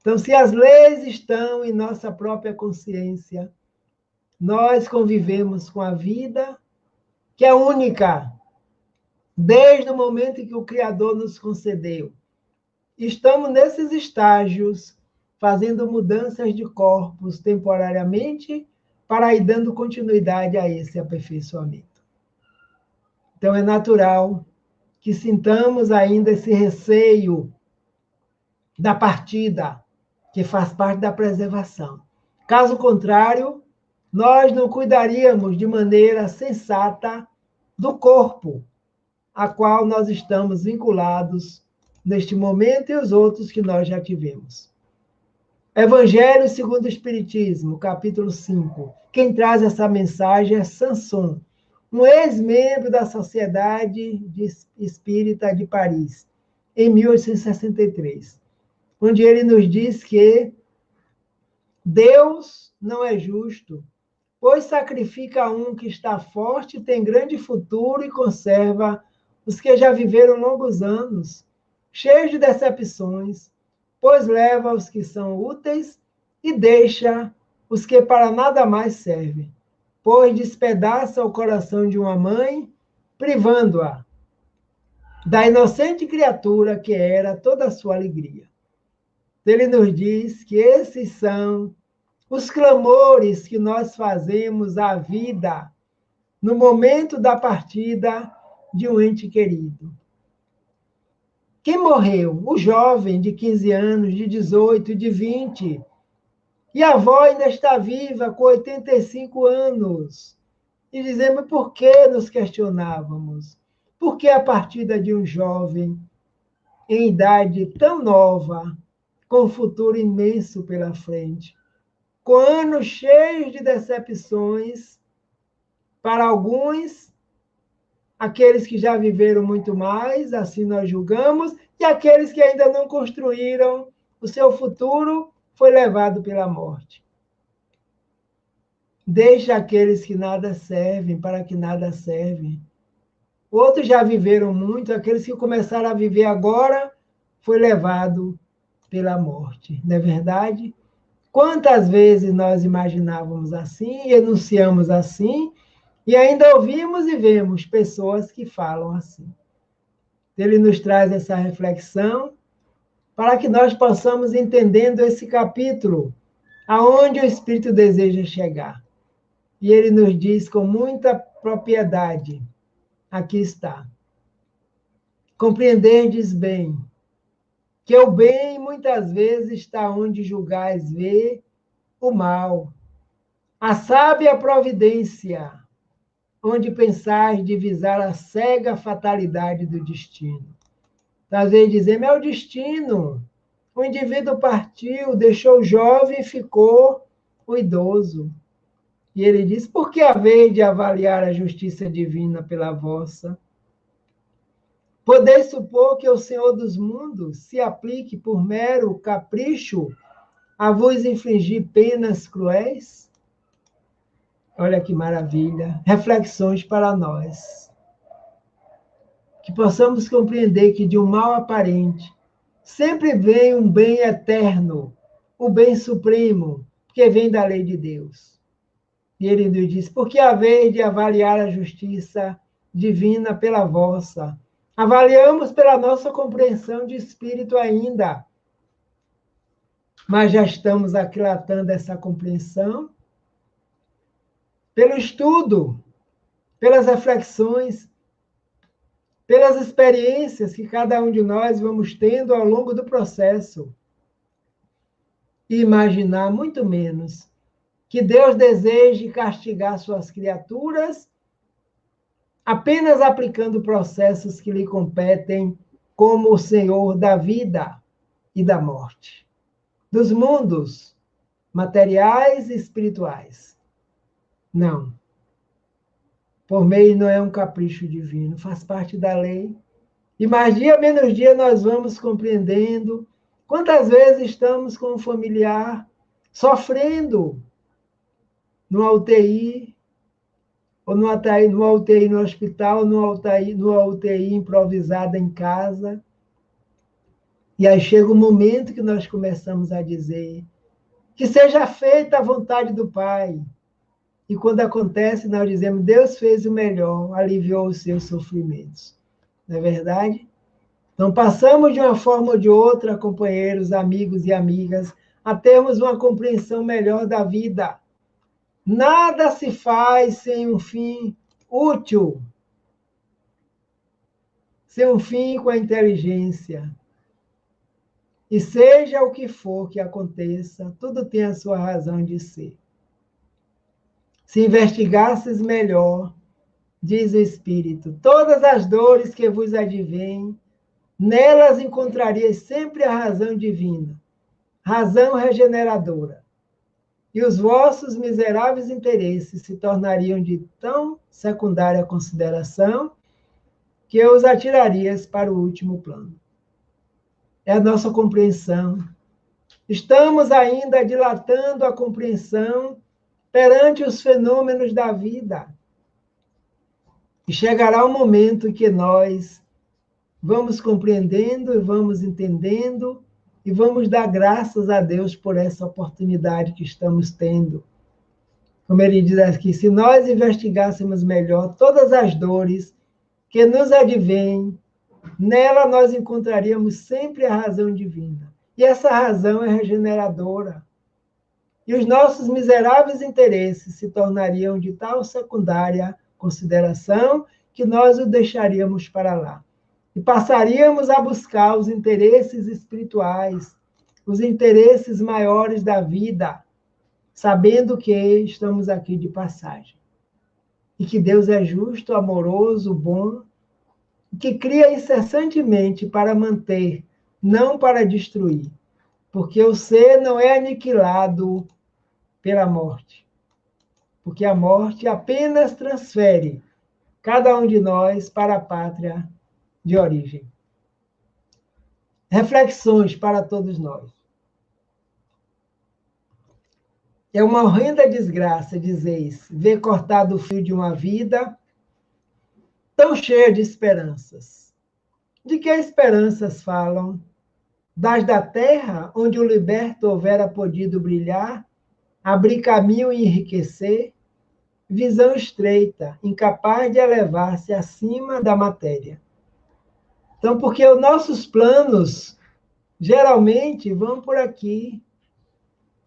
Então, se as leis estão em nossa própria consciência, nós convivemos com a vida, que é única, desde o momento em que o Criador nos concedeu. Estamos nesses estágios, fazendo mudanças de corpos temporariamente, para ir dando continuidade a esse aperfeiçoamento. Então, é natural que sintamos ainda esse receio da partida, que faz parte da preservação. Caso contrário, nós não cuidaríamos de maneira sensata do corpo, a qual nós estamos vinculados neste momento e os outros que nós já tivemos. Evangelho segundo o Espiritismo, capítulo 5. Quem traz essa mensagem é Sanson, um ex-membro da Sociedade Espírita de Paris, em 1863, onde ele nos diz que Deus não é justo, pois sacrifica um que está forte, tem grande futuro e conserva os que já viveram longos anos, cheios de decepções, pois leva os que são úteis e deixa os que para nada mais servem, pois despedaça o coração de uma mãe, privando-a da inocente criatura que era toda a sua alegria. Ele nos diz que esses são os clamores que nós fazemos à vida no momento da partida de um ente querido. Quem morreu? O jovem de 15 anos, de 18, de 20. E a avó ainda está viva, com 85 anos. E dizemos por que nos questionávamos? Por que a partida de um jovem em idade tão nova, com um futuro imenso pela frente, com anos cheios de decepções, para alguns, aqueles que já viveram muito mais, assim nós julgamos, e aqueles que ainda não construíram o seu futuro, foi levado pela morte. Deixa aqueles que nada servem para que nada servem. Outros já viveram muito, aqueles que começaram a viver agora, foi levado pela morte. Não é verdade? Quantas vezes nós imaginávamos assim, enunciamos assim, e ainda ouvimos e vemos pessoas que falam assim. Ele nos traz essa reflexão para que nós possamos entendendo esse capítulo, aonde o Espírito deseja chegar. E ele nos diz com muita propriedade, aqui está. Compreenderdes bem, que o bem muitas vezes está onde julgais ver o mal. A sábia providência, onde pensais divisar a cega fatalidade do destino. Às vezes dizemos, é o destino. O indivíduo partiu, deixou o jovem e ficou o idoso. E ele diz, por que haveis de avaliar a justiça divina pela vossa? Podeis supor que o Senhor dos mundos se aplique por mero capricho a vos infligir penas cruéis? Olha que maravilha. Reflexões para nós. Que possamos compreender que de um mal aparente sempre vem um bem eterno, o bem supremo, que vem da lei de Deus. E ele nos diz, porque haveis de avaliar a justiça divina pela vossa? Avaliamos pela nossa compreensão de espírito ainda, mas já estamos aquilatando essa compreensão pelo estudo, pelas reflexões, pelas experiências que cada um de nós vamos tendo ao longo do processo. E imaginar muito menos que Deus deseje castigar suas criaturas apenas aplicando processos que lhe competem como o Senhor da vida e da morte, dos mundos materiais e espirituais. Não. Por meio não é um capricho divino, faz parte da lei. E mais dia menos dia nós vamos compreendendo quantas vezes estamos com um familiar sofrendo numa UTI, ou numa UTI no hospital, numa UTI improvisada em casa. E aí chega o momento que nós começamos a dizer que seja feita a vontade do Pai. E quando acontece, nós dizemos, Deus fez o melhor, aliviou os seus sofrimentos. não é verdade? Então, passamos de uma forma ou de outra, companheiros, amigos e amigas, a termos uma compreensão melhor da vida. Nada se faz sem um fim útil, sem um fim com a inteligência. E seja o que for que aconteça, tudo tem a sua razão de ser. Se investigasses melhor, diz o Espírito, todas as dores que vos advêm, nelas encontrarias sempre a razão divina, razão regeneradora. E os vossos miseráveis interesses se tornariam de tão secundária consideração que os atirarias para o último plano. É a nossa compreensão. Estamos ainda dilatando a compreensão perante os fenômenos da vida. E chegará o momento em que nós vamos compreendendo e vamos entendendo e vamos dar graças a Deus por essa oportunidade que estamos tendo. Como ele diz aqui, se nós investigássemos melhor todas as dores que nos advêm, nela nós encontraríamos sempre a razão divina. E essa razão é regeneradora. E os nossos miseráveis interesses se tornariam de tal secundária consideração que nós o deixaríamos para lá. E passaríamos a buscar os interesses espirituais, os interesses maiores da vida, sabendo que estamos aqui de passagem. E que Deus é justo, amoroso, bom, que cria incessantemente para manter, não para destruir. Porque o ser não é aniquilado pela morte. Porque a morte apenas transfere cada um de nós para a pátria de origem. Reflexões para todos nós. É uma horrenda desgraça, dizeis, ver cortado o fio de uma vida tão cheia de esperanças. De que esperanças falam? Das da terra, onde o liberto houvera podido brilhar, abrir caminho e enriquecer, visão estreita, incapaz de elevar-se acima da matéria. Então, porque os nossos planos, geralmente, vão por aqui.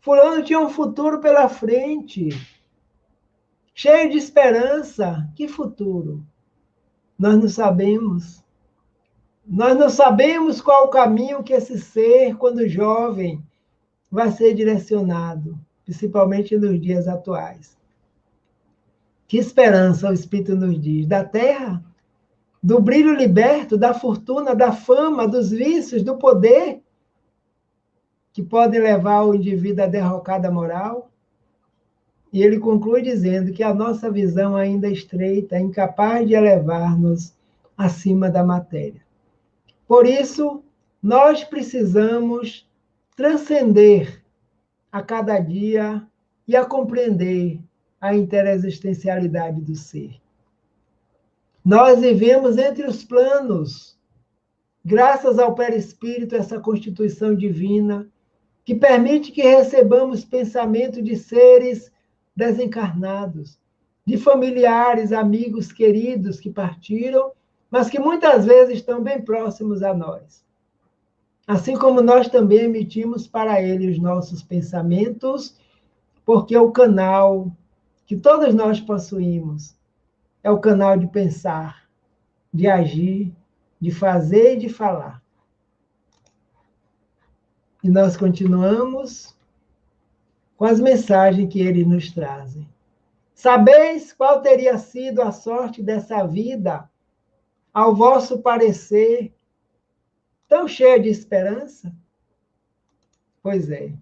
Fulano tinha um futuro pela frente, cheio de esperança. Que futuro? Nós não sabemos. Nós não sabemos qual o caminho que esse ser, quando jovem, vai ser direcionado, principalmente nos dias atuais. Que esperança o Espírito nos diz? Da terra? Do brilho liberto, da fortuna, da fama, dos vícios, do poder, que podem levar o indivíduo à derrocada moral? E ele conclui dizendo que a nossa visão ainda é estreita, é incapaz de elevar-nos acima da matéria. Por isso, nós precisamos transcender a cada dia e a compreender a interexistencialidade do ser. Nós vivemos entre os planos, graças ao perispírito, essa constituição divina, que permite que recebamos pensamento de seres desencarnados, de familiares, amigos queridos que partiram, mas que muitas vezes estão bem próximos a nós. Assim como nós também emitimos para eles os nossos pensamentos, porque o canal que todos nós possuímos é o canal de pensar, de agir, de fazer e de falar. E nós continuamos com as mensagens que eles nos trazem. Sabeis qual teria sido a sorte dessa vida, ao vosso parecer, tão cheia de esperança? Pois é.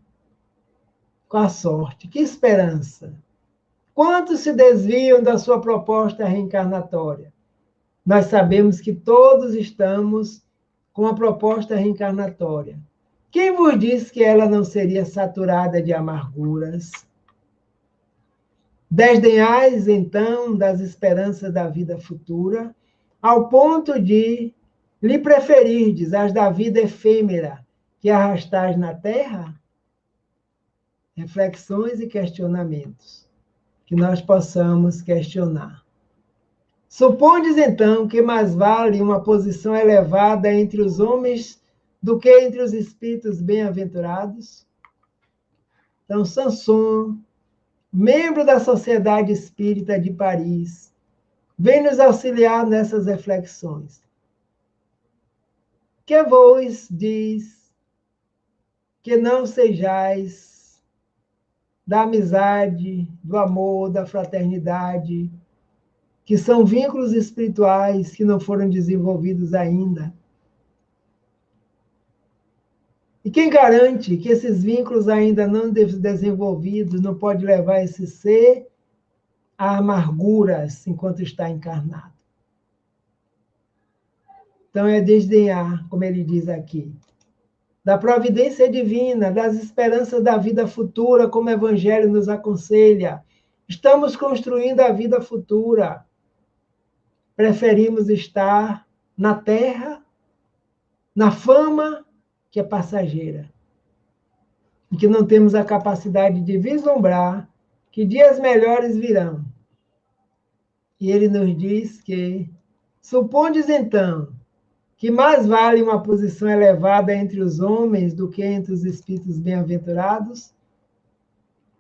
Qual a sorte? Que esperança? Quantos se desviam da sua proposta reencarnatória? Nós sabemos que todos estamos com a proposta reencarnatória. Quem vos disse que ela não seria saturada de amarguras? Desdenhais, então, das esperanças da vida futura, ao ponto de lhe preferirdes as da vida efêmera que arrastais na terra? Reflexões e questionamentos que nós possamos questionar. Supondes, então, que mais vale uma posição elevada entre os homens do que entre os espíritos bem-aventurados? Então, Sanson, membro da Sociedade Espírita de Paris, vem nos auxiliar nessas reflexões. Que vos diz que não sejais da amizade, do amor, da fraternidade, que são vínculos espirituais que não foram desenvolvidos ainda. E quem garante que esses vínculos ainda não desenvolvidos não pode levar esse ser a amarguras enquanto está encarnado? Então é desdenhar, como ele diz aqui, da providência divina, das esperanças da vida futura, como o Evangelho nos aconselha. Estamos construindo a vida futura. Preferimos estar na terra, na fama, que é passageira, e que não temos a capacidade de vislumbrar que dias melhores virão. E ele nos diz que, supondes então, que mais vale uma posição elevada entre os homens do que entre os espíritos bem-aventurados?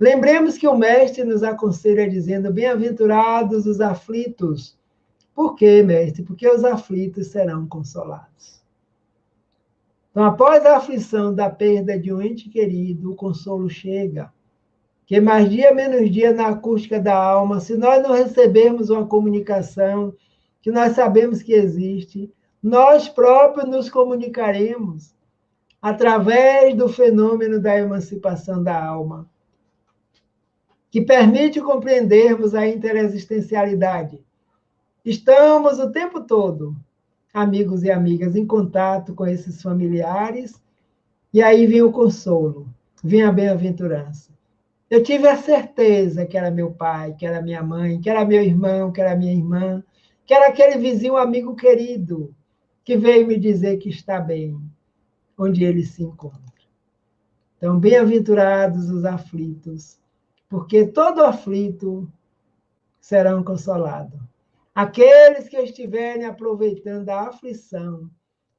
Lembremos que o Mestre nos aconselha dizendo, bem-aventurados os aflitos. Por quê, Mestre? Porque os aflitos serão consolados. Então, após a aflição da perda de um ente querido, o consolo chega. Que mais dia menos dia na acústica da alma, se nós não recebermos uma comunicação que nós sabemos que existe, nós próprios nos comunicaremos através do fenômeno da emancipação da alma, que permite compreendermos a interexistencialidade. Estamos o tempo todo, amigos e amigas, em contato com esses familiares, e aí vem o consolo, vem a bem-aventurança. Eu tive a certeza que era meu pai, que era minha mãe, que era meu irmão, que era minha irmã, que era aquele vizinho amigo querido que veio me dizer que está bem, onde ele se encontra. Então, bem-aventurados os aflitos, porque todo aflito serão consolados. Aqueles que estiverem aproveitando a aflição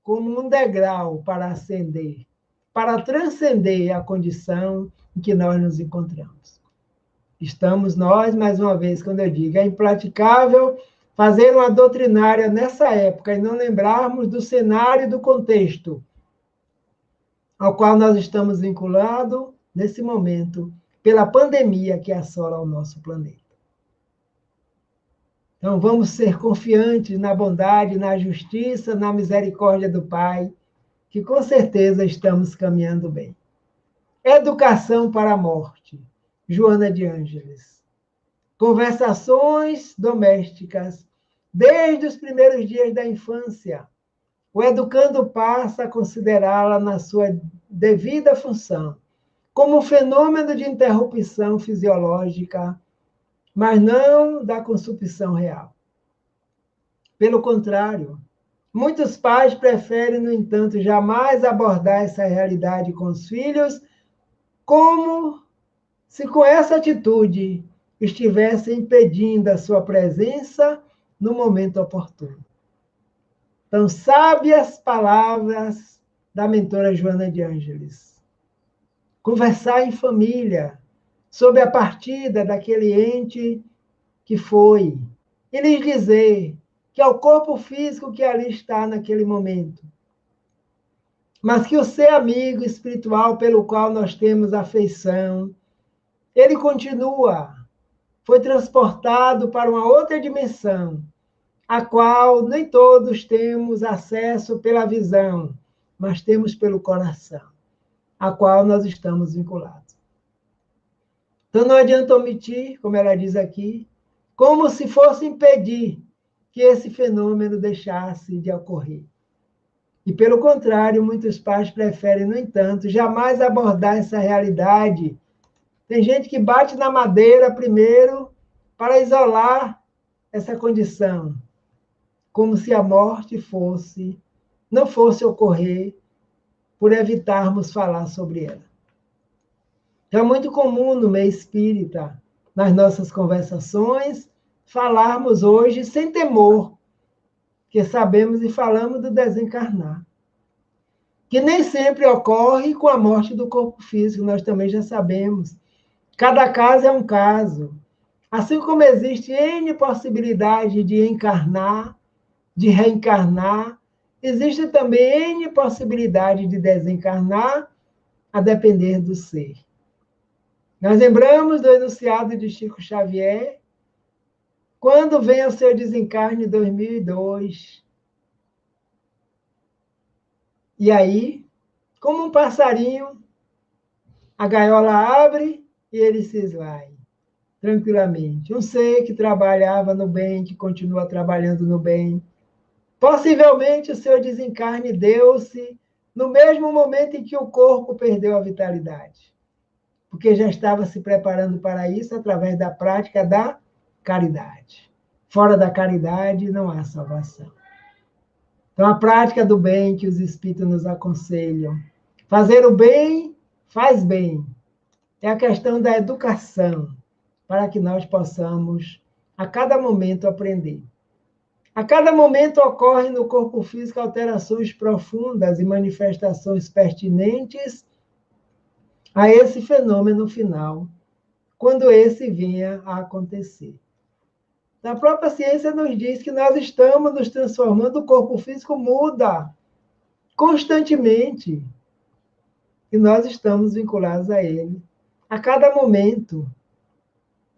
como um degrau para ascender, para transcender a condição em que nós nos encontramos. Estamos nós, mais uma vez, quando eu digo, é impraticável fazer uma doutrinária nessa época e não lembrarmos do cenário e do contexto ao qual nós estamos vinculados, nesse momento, pela pandemia que assola o nosso planeta. Então, vamos ser confiantes na bondade, na justiça, na misericórdia do Pai, que com certeza estamos caminhando bem. Educação para a morte, Joana de Ângeles. Conversações domésticas, desde os primeiros dias da infância. O educando passa a considerá-la na sua devida função, como um fenômeno de interrupção fisiológica, mas não da consumpção real. Pelo contrário, muitos pais preferem, no entanto, jamais abordar essa realidade com os filhos, como se com essa atitude estivessem impedindo a sua presença no momento oportuno. Então, sábias palavras da mentora Joana de Ângeles. Conversar em família sobre a partida daquele ente que foi, e lhes dizer que é o corpo físico que ali está naquele momento, mas que o ser amigo espiritual pelo qual nós temos afeição, ele continua, foi transportado para uma outra dimensão, a qual nem todos temos acesso pela visão, mas temos pelo coração, a qual nós estamos vinculados. Então, não adianta omitir, como ela diz aqui, como se fosse impedir que esse fenômeno deixasse de ocorrer. E, pelo contrário, muitos pais preferem, no entanto, jamais abordar essa realidade. Tem gente que bate na madeira primeiro para isolar essa condição, como se a morte não fosse ocorrer por evitarmos falar sobre ela. É muito comum no meio espírita, nas nossas conversações, falarmos hoje sem temor, que sabemos e falamos do desencarnar, que nem sempre ocorre com a morte do corpo físico, nós também já sabemos. Cada caso é um caso. Assim como existe N possibilidade de encarnar, de reencarnar, existe também N possibilidade de desencarnar, a depender do ser. Nós lembramos do enunciado de Chico Xavier, quando vem o seu desencarne em 2002. E aí, como um passarinho, a gaiola abre e ele se esvai, tranquilamente. Um ser que trabalhava no bem, que continua trabalhando no bem. Possivelmente o seu desencarne deu-se no mesmo momento em que o corpo perdeu a vitalidade, porque já estava se preparando para isso através da prática da caridade. Fora da caridade não há salvação. Então, a prática do bem que os espíritos nos aconselham. Fazer o bem faz bem. É a questão da educação, para que nós possamos, a cada momento, aprender. A cada momento ocorrem no corpo físico alterações profundas e manifestações pertinentes a esse fenômeno final, quando esse venha a acontecer. A própria ciência nos diz que nós estamos nos transformando, o corpo físico muda constantemente. E nós estamos vinculados a ele. A cada momento,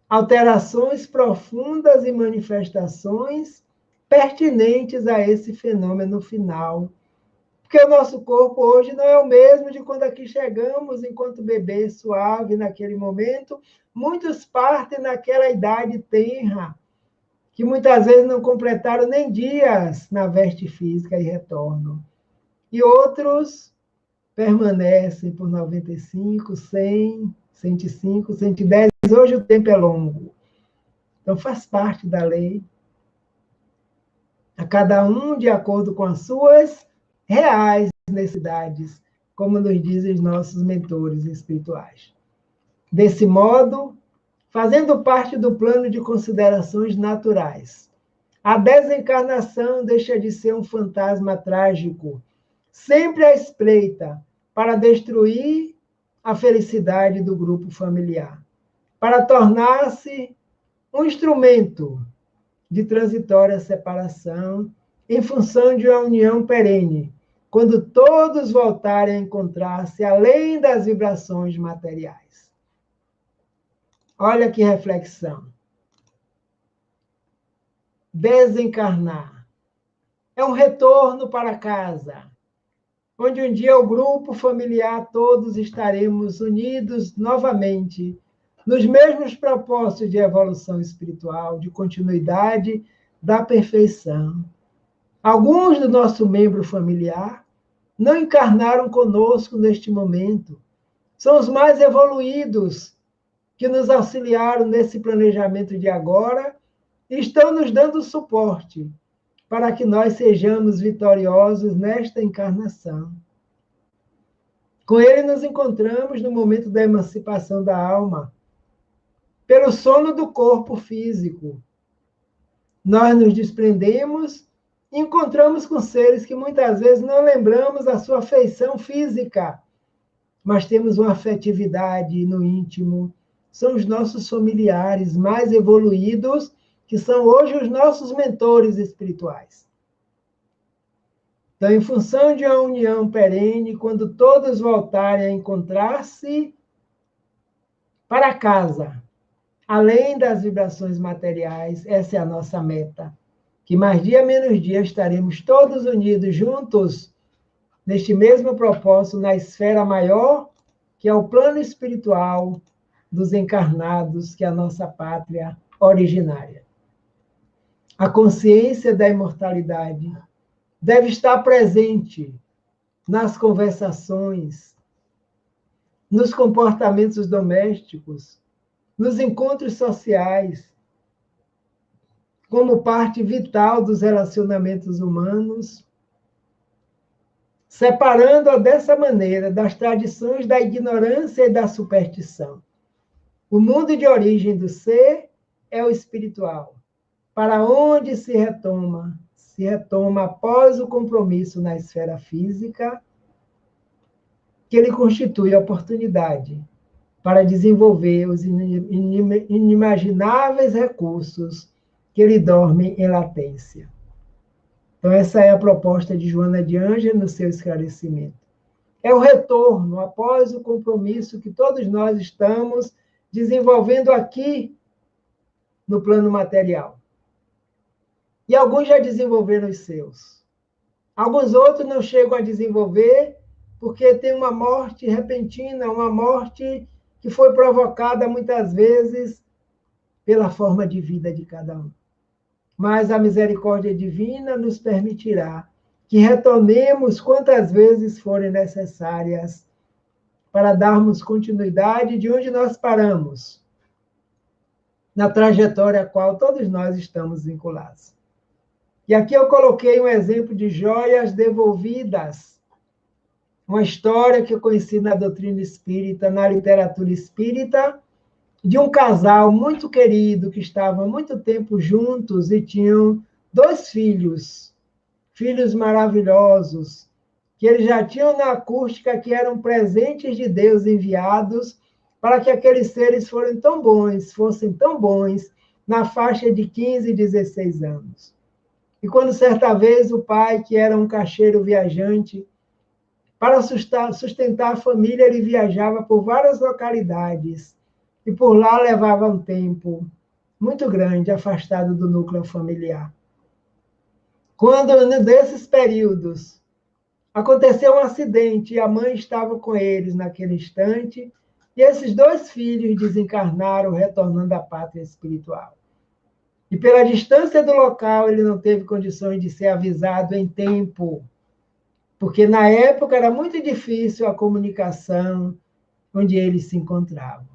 alterações profundas e manifestações pertinentes a esse fenômeno final. Porque o nosso corpo hoje não é o mesmo de quando aqui chegamos, enquanto bebê suave naquele momento. Muitos partem naquela idade tenra, que muitas vezes não completaram nem dias na veste física e retornam. E outros permanecem por 95, 100, 105, 110. Hoje o tempo é longo. Então faz parte da lei. A cada um de acordo com as suas reais necessidades, como nos dizem os nossos mentores espirituais. Desse modo, fazendo parte do plano de considerações naturais, a desencarnação deixa de ser um fantasma trágico, sempre à espreita, para destruir a felicidade do grupo familiar, para tornar-se um instrumento de transitória separação, em função de uma união perene, quando todos voltarem a encontrar-se além das vibrações materiais. Olha que reflexão. Desencarnar é um retorno para casa, onde um dia o grupo familiar todos estaremos unidos novamente, nos mesmos propósitos de evolução espiritual, de continuidade da perfeição. Alguns do nosso membro familiar não encarnaram conosco neste momento. São os mais evoluídos que nos auxiliaram nesse planejamento de agora e estão nos dando suporte para que nós sejamos vitoriosos nesta encarnação. Com ele nos encontramos no momento da emancipação da alma, pelo sono do corpo físico. Nós nos desprendemos e encontramos com seres que muitas vezes não lembramos a sua feição física, mas temos uma afetividade no íntimo. São os nossos familiares mais evoluídos, que são hoje os nossos mentores espirituais. Então, em função de uma união perene, quando todos voltarem a encontrar-se para casa, além das vibrações materiais, essa é a nossa meta. Que mais dia menos dia estaremos todos unidos juntos, neste mesmo propósito, na esfera maior, que é o plano espiritual dos encarnados, que é a nossa pátria originária. A consciência da imortalidade deve estar presente nas conversações, nos comportamentos domésticos, nos encontros sociais, como parte vital dos relacionamentos humanos, separando-a dessa maneira das tradições da ignorância e da superstição. O mundo de origem do ser é o espiritual, para onde se retoma? Se retoma após o compromisso na esfera física, que ele constitui a oportunidade para desenvolver os inimagináveis recursos que lhe dormem em latência. Então, essa é a proposta de Joana de Ângeles no seu esclarecimento. É o retorno após o compromisso que todos nós estamos desenvolvendo aqui no plano material. E alguns já desenvolveram os seus. Alguns outros não chegam a desenvolver porque tem uma morte repentina, uma morte que foi provocada muitas vezes pela forma de vida de cada um. Mas a misericórdia divina nos permitirá que retornemos quantas vezes forem necessárias para darmos continuidade de onde nós paramos, na trajetória a qual todos nós estamos vinculados. E aqui eu coloquei um exemplo de joias devolvidas, uma história que eu conheci na doutrina espírita, na literatura espírita, de um casal muito querido, que estavam há muito tempo juntos e tinham 2 filhos, filhos maravilhosos, que eles já tinham na acústica, que eram presentes de Deus enviados para que aqueles seres fossem tão bons na faixa de 15 e 16 anos. E quando certa vez o pai, que era um caixeiro viajante, para sustentar a família, ele viajava por várias localidades e por lá levava um tempo muito grande, afastado do núcleo familiar. Quando, nesses períodos, aconteceu um acidente e a mãe estava com eles naquele instante, e esses 2 filhos desencarnaram, retornando à pátria espiritual. E pela distância do local, ele não teve condições de ser avisado em tempo, porque na época era muito difícil a comunicação onde eles se encontravam.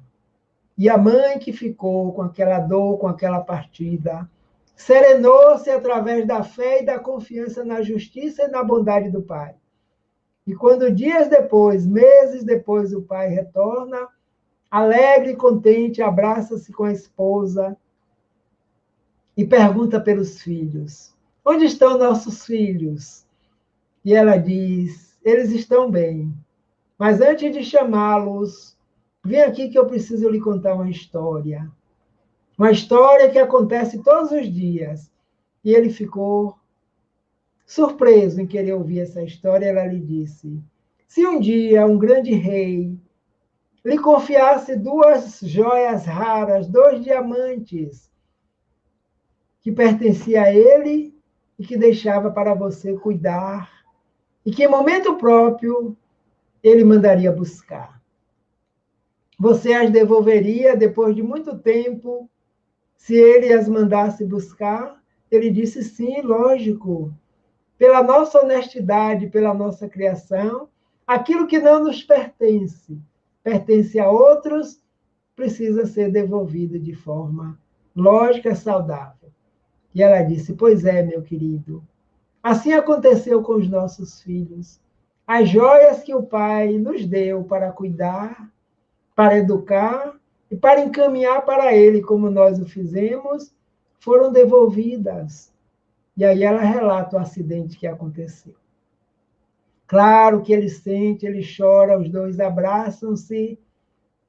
E a mãe, que ficou com aquela dor, com aquela partida, serenou-se através da fé e da confiança na justiça e na bondade do pai. E quando dias depois, meses depois, o pai retorna, alegre e contente, abraça-se com a esposa e pergunta pelos filhos: onde estão nossos filhos? E ela diz: eles estão bem, mas antes de chamá-los, vem aqui que eu preciso lhe contar uma história. Uma história que acontece todos os dias. E ele ficou surpreso em querer ouvir essa história. Ela lhe disse: se um dia um grande rei lhe confiasse 2 joias raras, 2 diamantes, que pertencia a ele e que deixava para você cuidar, e que em momento próprio ele mandaria buscar, você as devolveria depois de muito tempo, se ele as mandasse buscar? Ele disse: sim, lógico. Pela nossa honestidade, pela nossa criação, aquilo que não nos pertence, pertence a outros, precisa ser devolvido de forma lógica e saudável. E ela disse: pois é, meu querido. Assim aconteceu com os nossos filhos. As joias que o Pai nos deu para cuidar, para educar e para encaminhar para Ele, como nós o fizemos, foram devolvidas. E aí ela relata o acidente que aconteceu. Claro que ele sente, ele chora, os 2 abraçam-se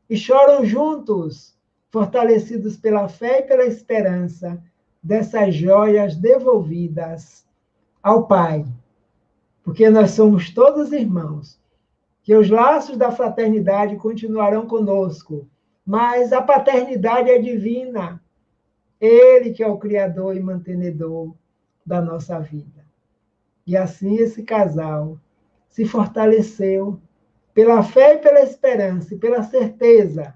e choram juntos, fortalecidos pela fé e pela esperança dessas joias devolvidas ao Pai. Porque nós somos todos irmãos, que os laços da fraternidade continuarão conosco, mas a paternidade é divina. Ele que é o Criador e mantenedor da nossa vida. E assim esse casal se fortaleceu pela fé e pela esperança e pela certeza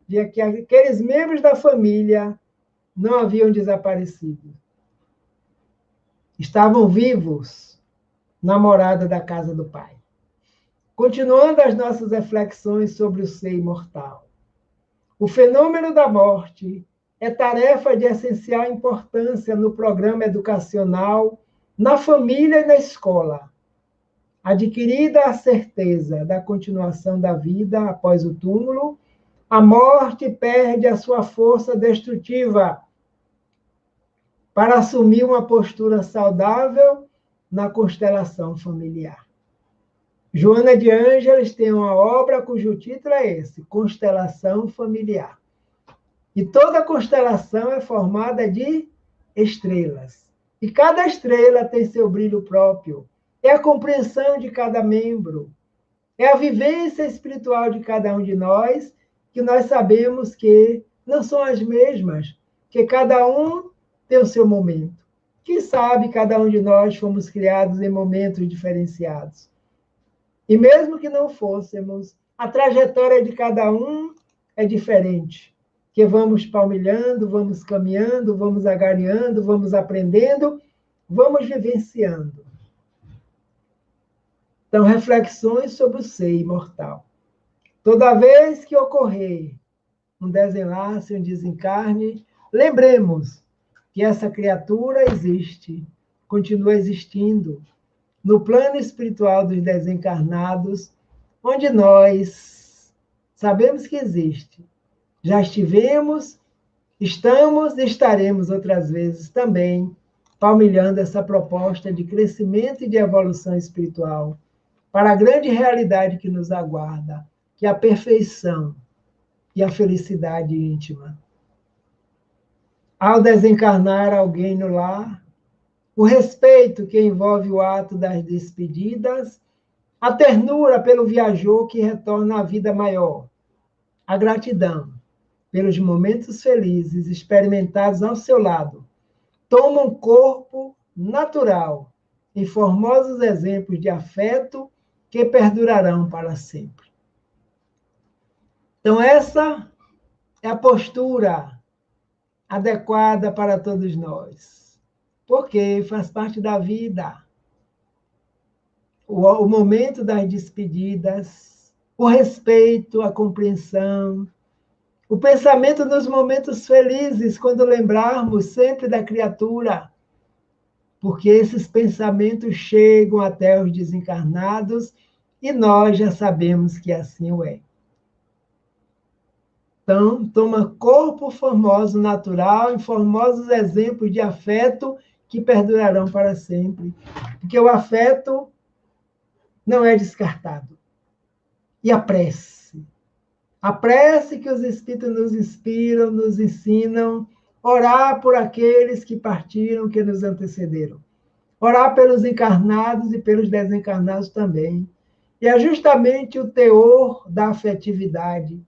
de que aqueles membros da família não haviam desaparecido. Estavam vivos na morada da casa do Pai. Continuando as nossas reflexões sobre o ser imortal. O fenômeno da morte é tarefa de essencial importância no programa educacional, na família e na escola. Adquirida a certeza da continuação da vida após o túmulo, a morte perde a sua força destrutiva para assumir uma postura saudável na constelação familiar. Joana de Ângeles tem uma obra cujo título é esse, Constelação Familiar. E toda constelação é formada de estrelas. E cada estrela tem seu brilho próprio. É a compreensão de cada membro. É a vivência espiritual de cada um de nós, que nós sabemos que não são as mesmas, que cada um tem o seu momento. Quem sabe cada um de nós fomos criados em momentos diferenciados. E mesmo que não fôssemos, a trajetória de cada um é diferente. Que vamos palmilhando, vamos caminhando, vamos agariando, vamos aprendendo, vamos vivenciando. Então, reflexões sobre o ser imortal. Toda vez que ocorrer um desenlace, um desencarne, lembremos que essa criatura existe, continua existindo, no plano espiritual dos desencarnados, onde nós sabemos que existe. Já estivemos, estamos e estaremos outras vezes também palmilhando essa proposta de crescimento e de evolução espiritual para a grande realidade que nos aguarda, que é a perfeição e a felicidade íntima. Ao desencarnar alguém no lar, o respeito que envolve o ato das despedidas, a ternura pelo viajor que retorna à vida maior, a gratidão pelos momentos felizes experimentados ao seu lado, toma um corpo natural em formosos exemplos de afeto que perdurarão para sempre. Então, essa é a postura adequada para todos nós, porque faz parte da vida. O momento das despedidas, o respeito, a compreensão, o pensamento nos momentos felizes, quando lembrarmos sempre da criatura, porque esses pensamentos chegam até os desencarnados e nós já sabemos que assim o é. Então, toma corpo formoso, natural, e formosos exemplos de afeto que perdurarão para sempre. Porque o afeto não é descartado. E a prece? A prece que os Espíritos nos inspiram, nos ensinam, orar por aqueles que partiram, que nos antecederam. Orar pelos encarnados e pelos desencarnados também. E é justamente o teor da afetividade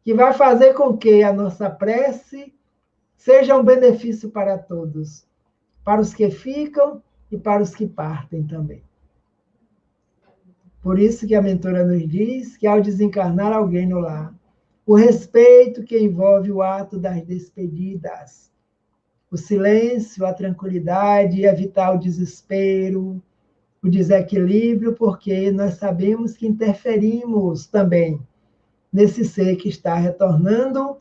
que vai fazer com que a nossa prece seja um benefício para todos, para os que ficam e para os que partem também. Por isso que a mentora nos diz que, ao desencarnar alguém no lar, o respeito que envolve o ato das despedidas, o silêncio, a tranquilidade, evitar o desespero, o desequilíbrio, porque nós sabemos que interferimos também nesse ser que está retornando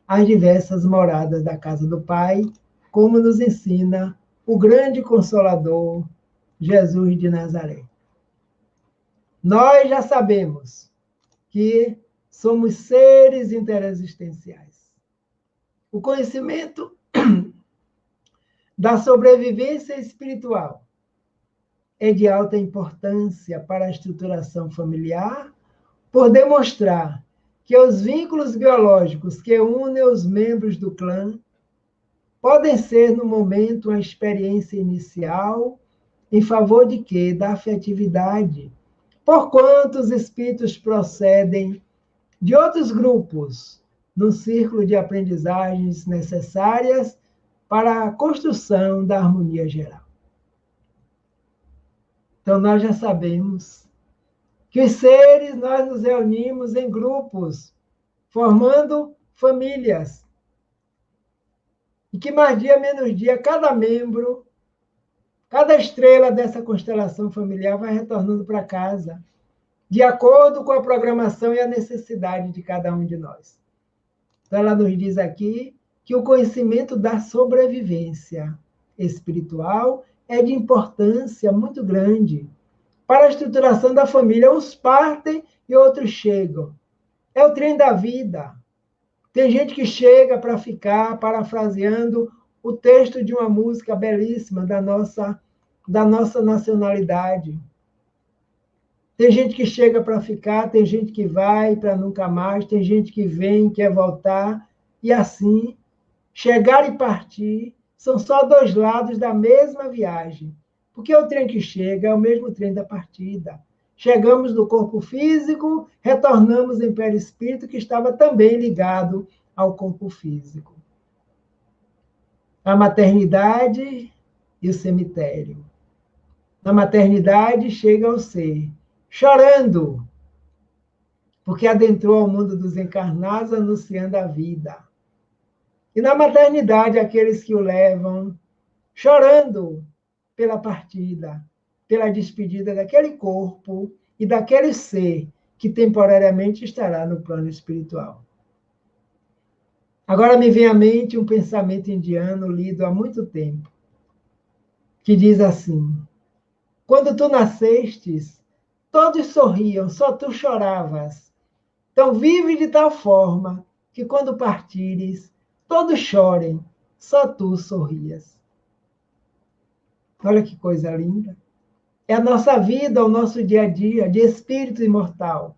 às diversas moradas da casa do Pai, como nos ensina o grande Consolador, Jesus de Nazaré. Nós já sabemos que somos seres interexistenciais. O conhecimento da sobrevivência espiritual é de alta importância para a estruturação familiar, por demonstrar que os vínculos biológicos que unem os membros do clã podem ser, no momento, uma experiência inicial em favor de quê? Da afetividade, porquanto os espíritos procedem de outros grupos no círculo de aprendizagens necessárias para a construção da harmonia geral. Então, nós já sabemos que os seres, nós nos reunimos em grupos, formando famílias. E que mais dia, menos dia, cada membro, cada estrela dessa constelação familiar vai retornando para casa, de acordo com a programação e a necessidade de cada um de nós. Então, ela nos diz aqui que o conhecimento da sobrevivência espiritual é de importância muito grande para a estruturação da família. Uns partem e outros chegam. É o trem da vida. Tem gente que chega para ficar, parafraseando o texto de uma música belíssima da nossa nacionalidade. Tem gente que chega para ficar, tem gente que vai para nunca mais, tem gente que vem, quer voltar, e assim, chegar e partir são só dois lados da mesma viagem, porque o trem que chega é o mesmo trem da partida. Chegamos no corpo físico, retornamos em perispírito, que estava também ligado ao corpo físico. A maternidade e o cemitério. Na maternidade chega ao ser, chorando, porque adentrou ao mundo dos encarnados anunciando a vida. E na maternidade, aqueles que o levam, chorando pela partida, pela despedida daquele corpo e daquele ser que temporariamente estará no plano espiritual. Agora me vem à mente um pensamento indiano lido há muito tempo, que diz assim: quando tu nascestes, todos sorriam, só tu choravas. Então vive de tal forma que quando partires, todos chorem, só tu sorrias. Olha que coisa linda. É a nossa vida, o nosso dia a dia, de espírito imortal,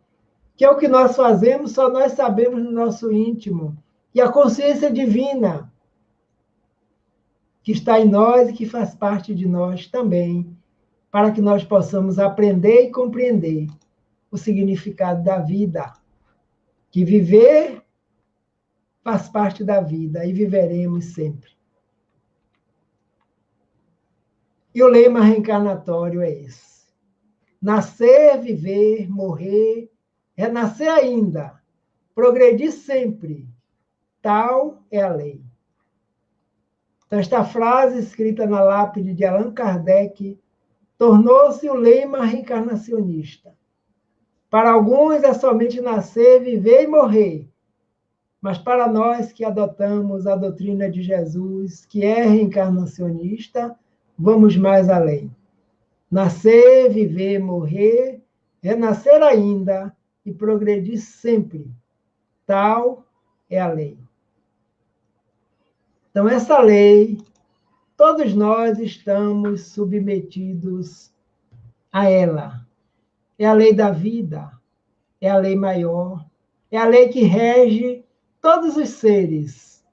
que é o que nós fazemos, só nós sabemos no nosso íntimo. E a consciência divina, que está em nós e que faz parte de nós também, para que nós possamos aprender e compreender o significado da vida, que viver faz parte da vida e viveremos sempre. E o lema reencarnatório é esse: nascer, viver, morrer, renascer ainda, progredir sempre, tal é a lei. Então, esta frase, escrita na lápide de Allan Kardec, tornou-se o lema reencarnacionista. Para alguns é somente nascer, viver e morrer. Mas para nós que adotamos a doutrina de Jesus, que é reencarnacionista, vamos mais além. Nascer, viver, morrer, renascer ainda e progredir sempre. Tal é a lei. Então, essa lei, todos nós estamos submetidos a ela. É a lei da vida, é a lei maior, é a lei que rege todos os seres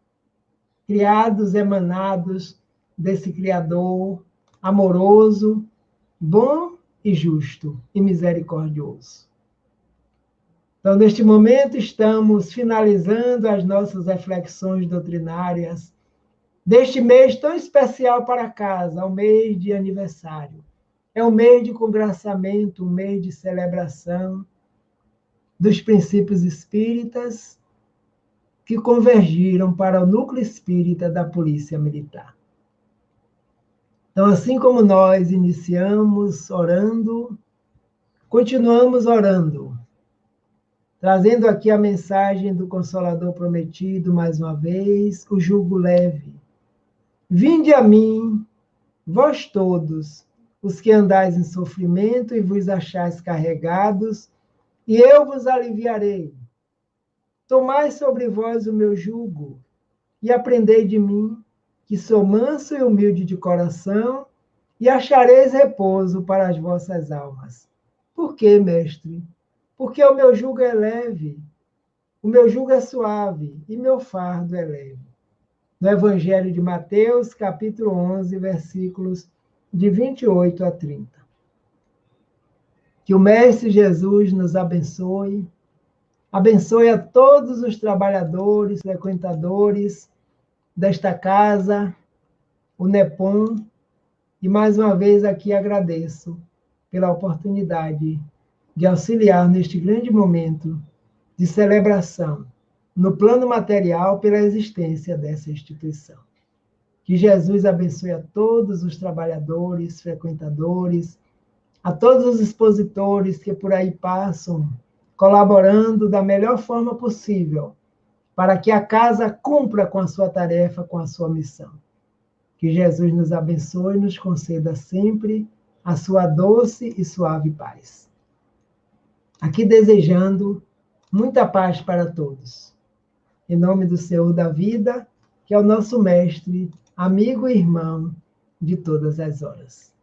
criados, emanados desse Criador amoroso, bom e justo e misericordioso. Então, neste momento, estamos finalizando as nossas reflexões doutrinárias deste mês tão especial para casa, o mês de aniversário. É um mês de congraçamento, um mês de celebração dos princípios espíritas que convergiram para o núcleo espírita da Polícia Militar. Então, assim como nós iniciamos orando, continuamos orando, trazendo aqui a mensagem do Consolador Prometido, mais uma vez, o jugo leve. Vinde a mim, vós todos, os que andais em sofrimento e vos achais carregados, e eu vos aliviarei. Tomai sobre vós o meu jugo, e aprendei de mim, que sou manso e humilde de coração, e achareis repouso para as vossas almas. Por quê, mestre? Porque o meu jugo é leve, o meu jugo é suave, e meu fardo é leve. No Evangelho de Mateus, capítulo 11, versículos de 28 a 30. Que o Mestre Jesus nos abençoe, abençoe a todos os trabalhadores, frequentadores desta casa, o NEPOM, e mais uma vez aqui agradeço pela oportunidade de auxiliar neste grande momento de celebração no plano material pela existência dessa instituição. Que Jesus abençoe a todos os trabalhadores, frequentadores, a todos os expositores que por aí passam, colaborando da melhor forma possível, para que a casa cumpra com a sua tarefa, com a sua missão. Que Jesus nos abençoe e nos conceda sempre a sua doce e suave paz. Aqui desejando muita paz para todos. Em nome do Senhor da vida, que é o nosso mestre amigo e irmão de todas as horas.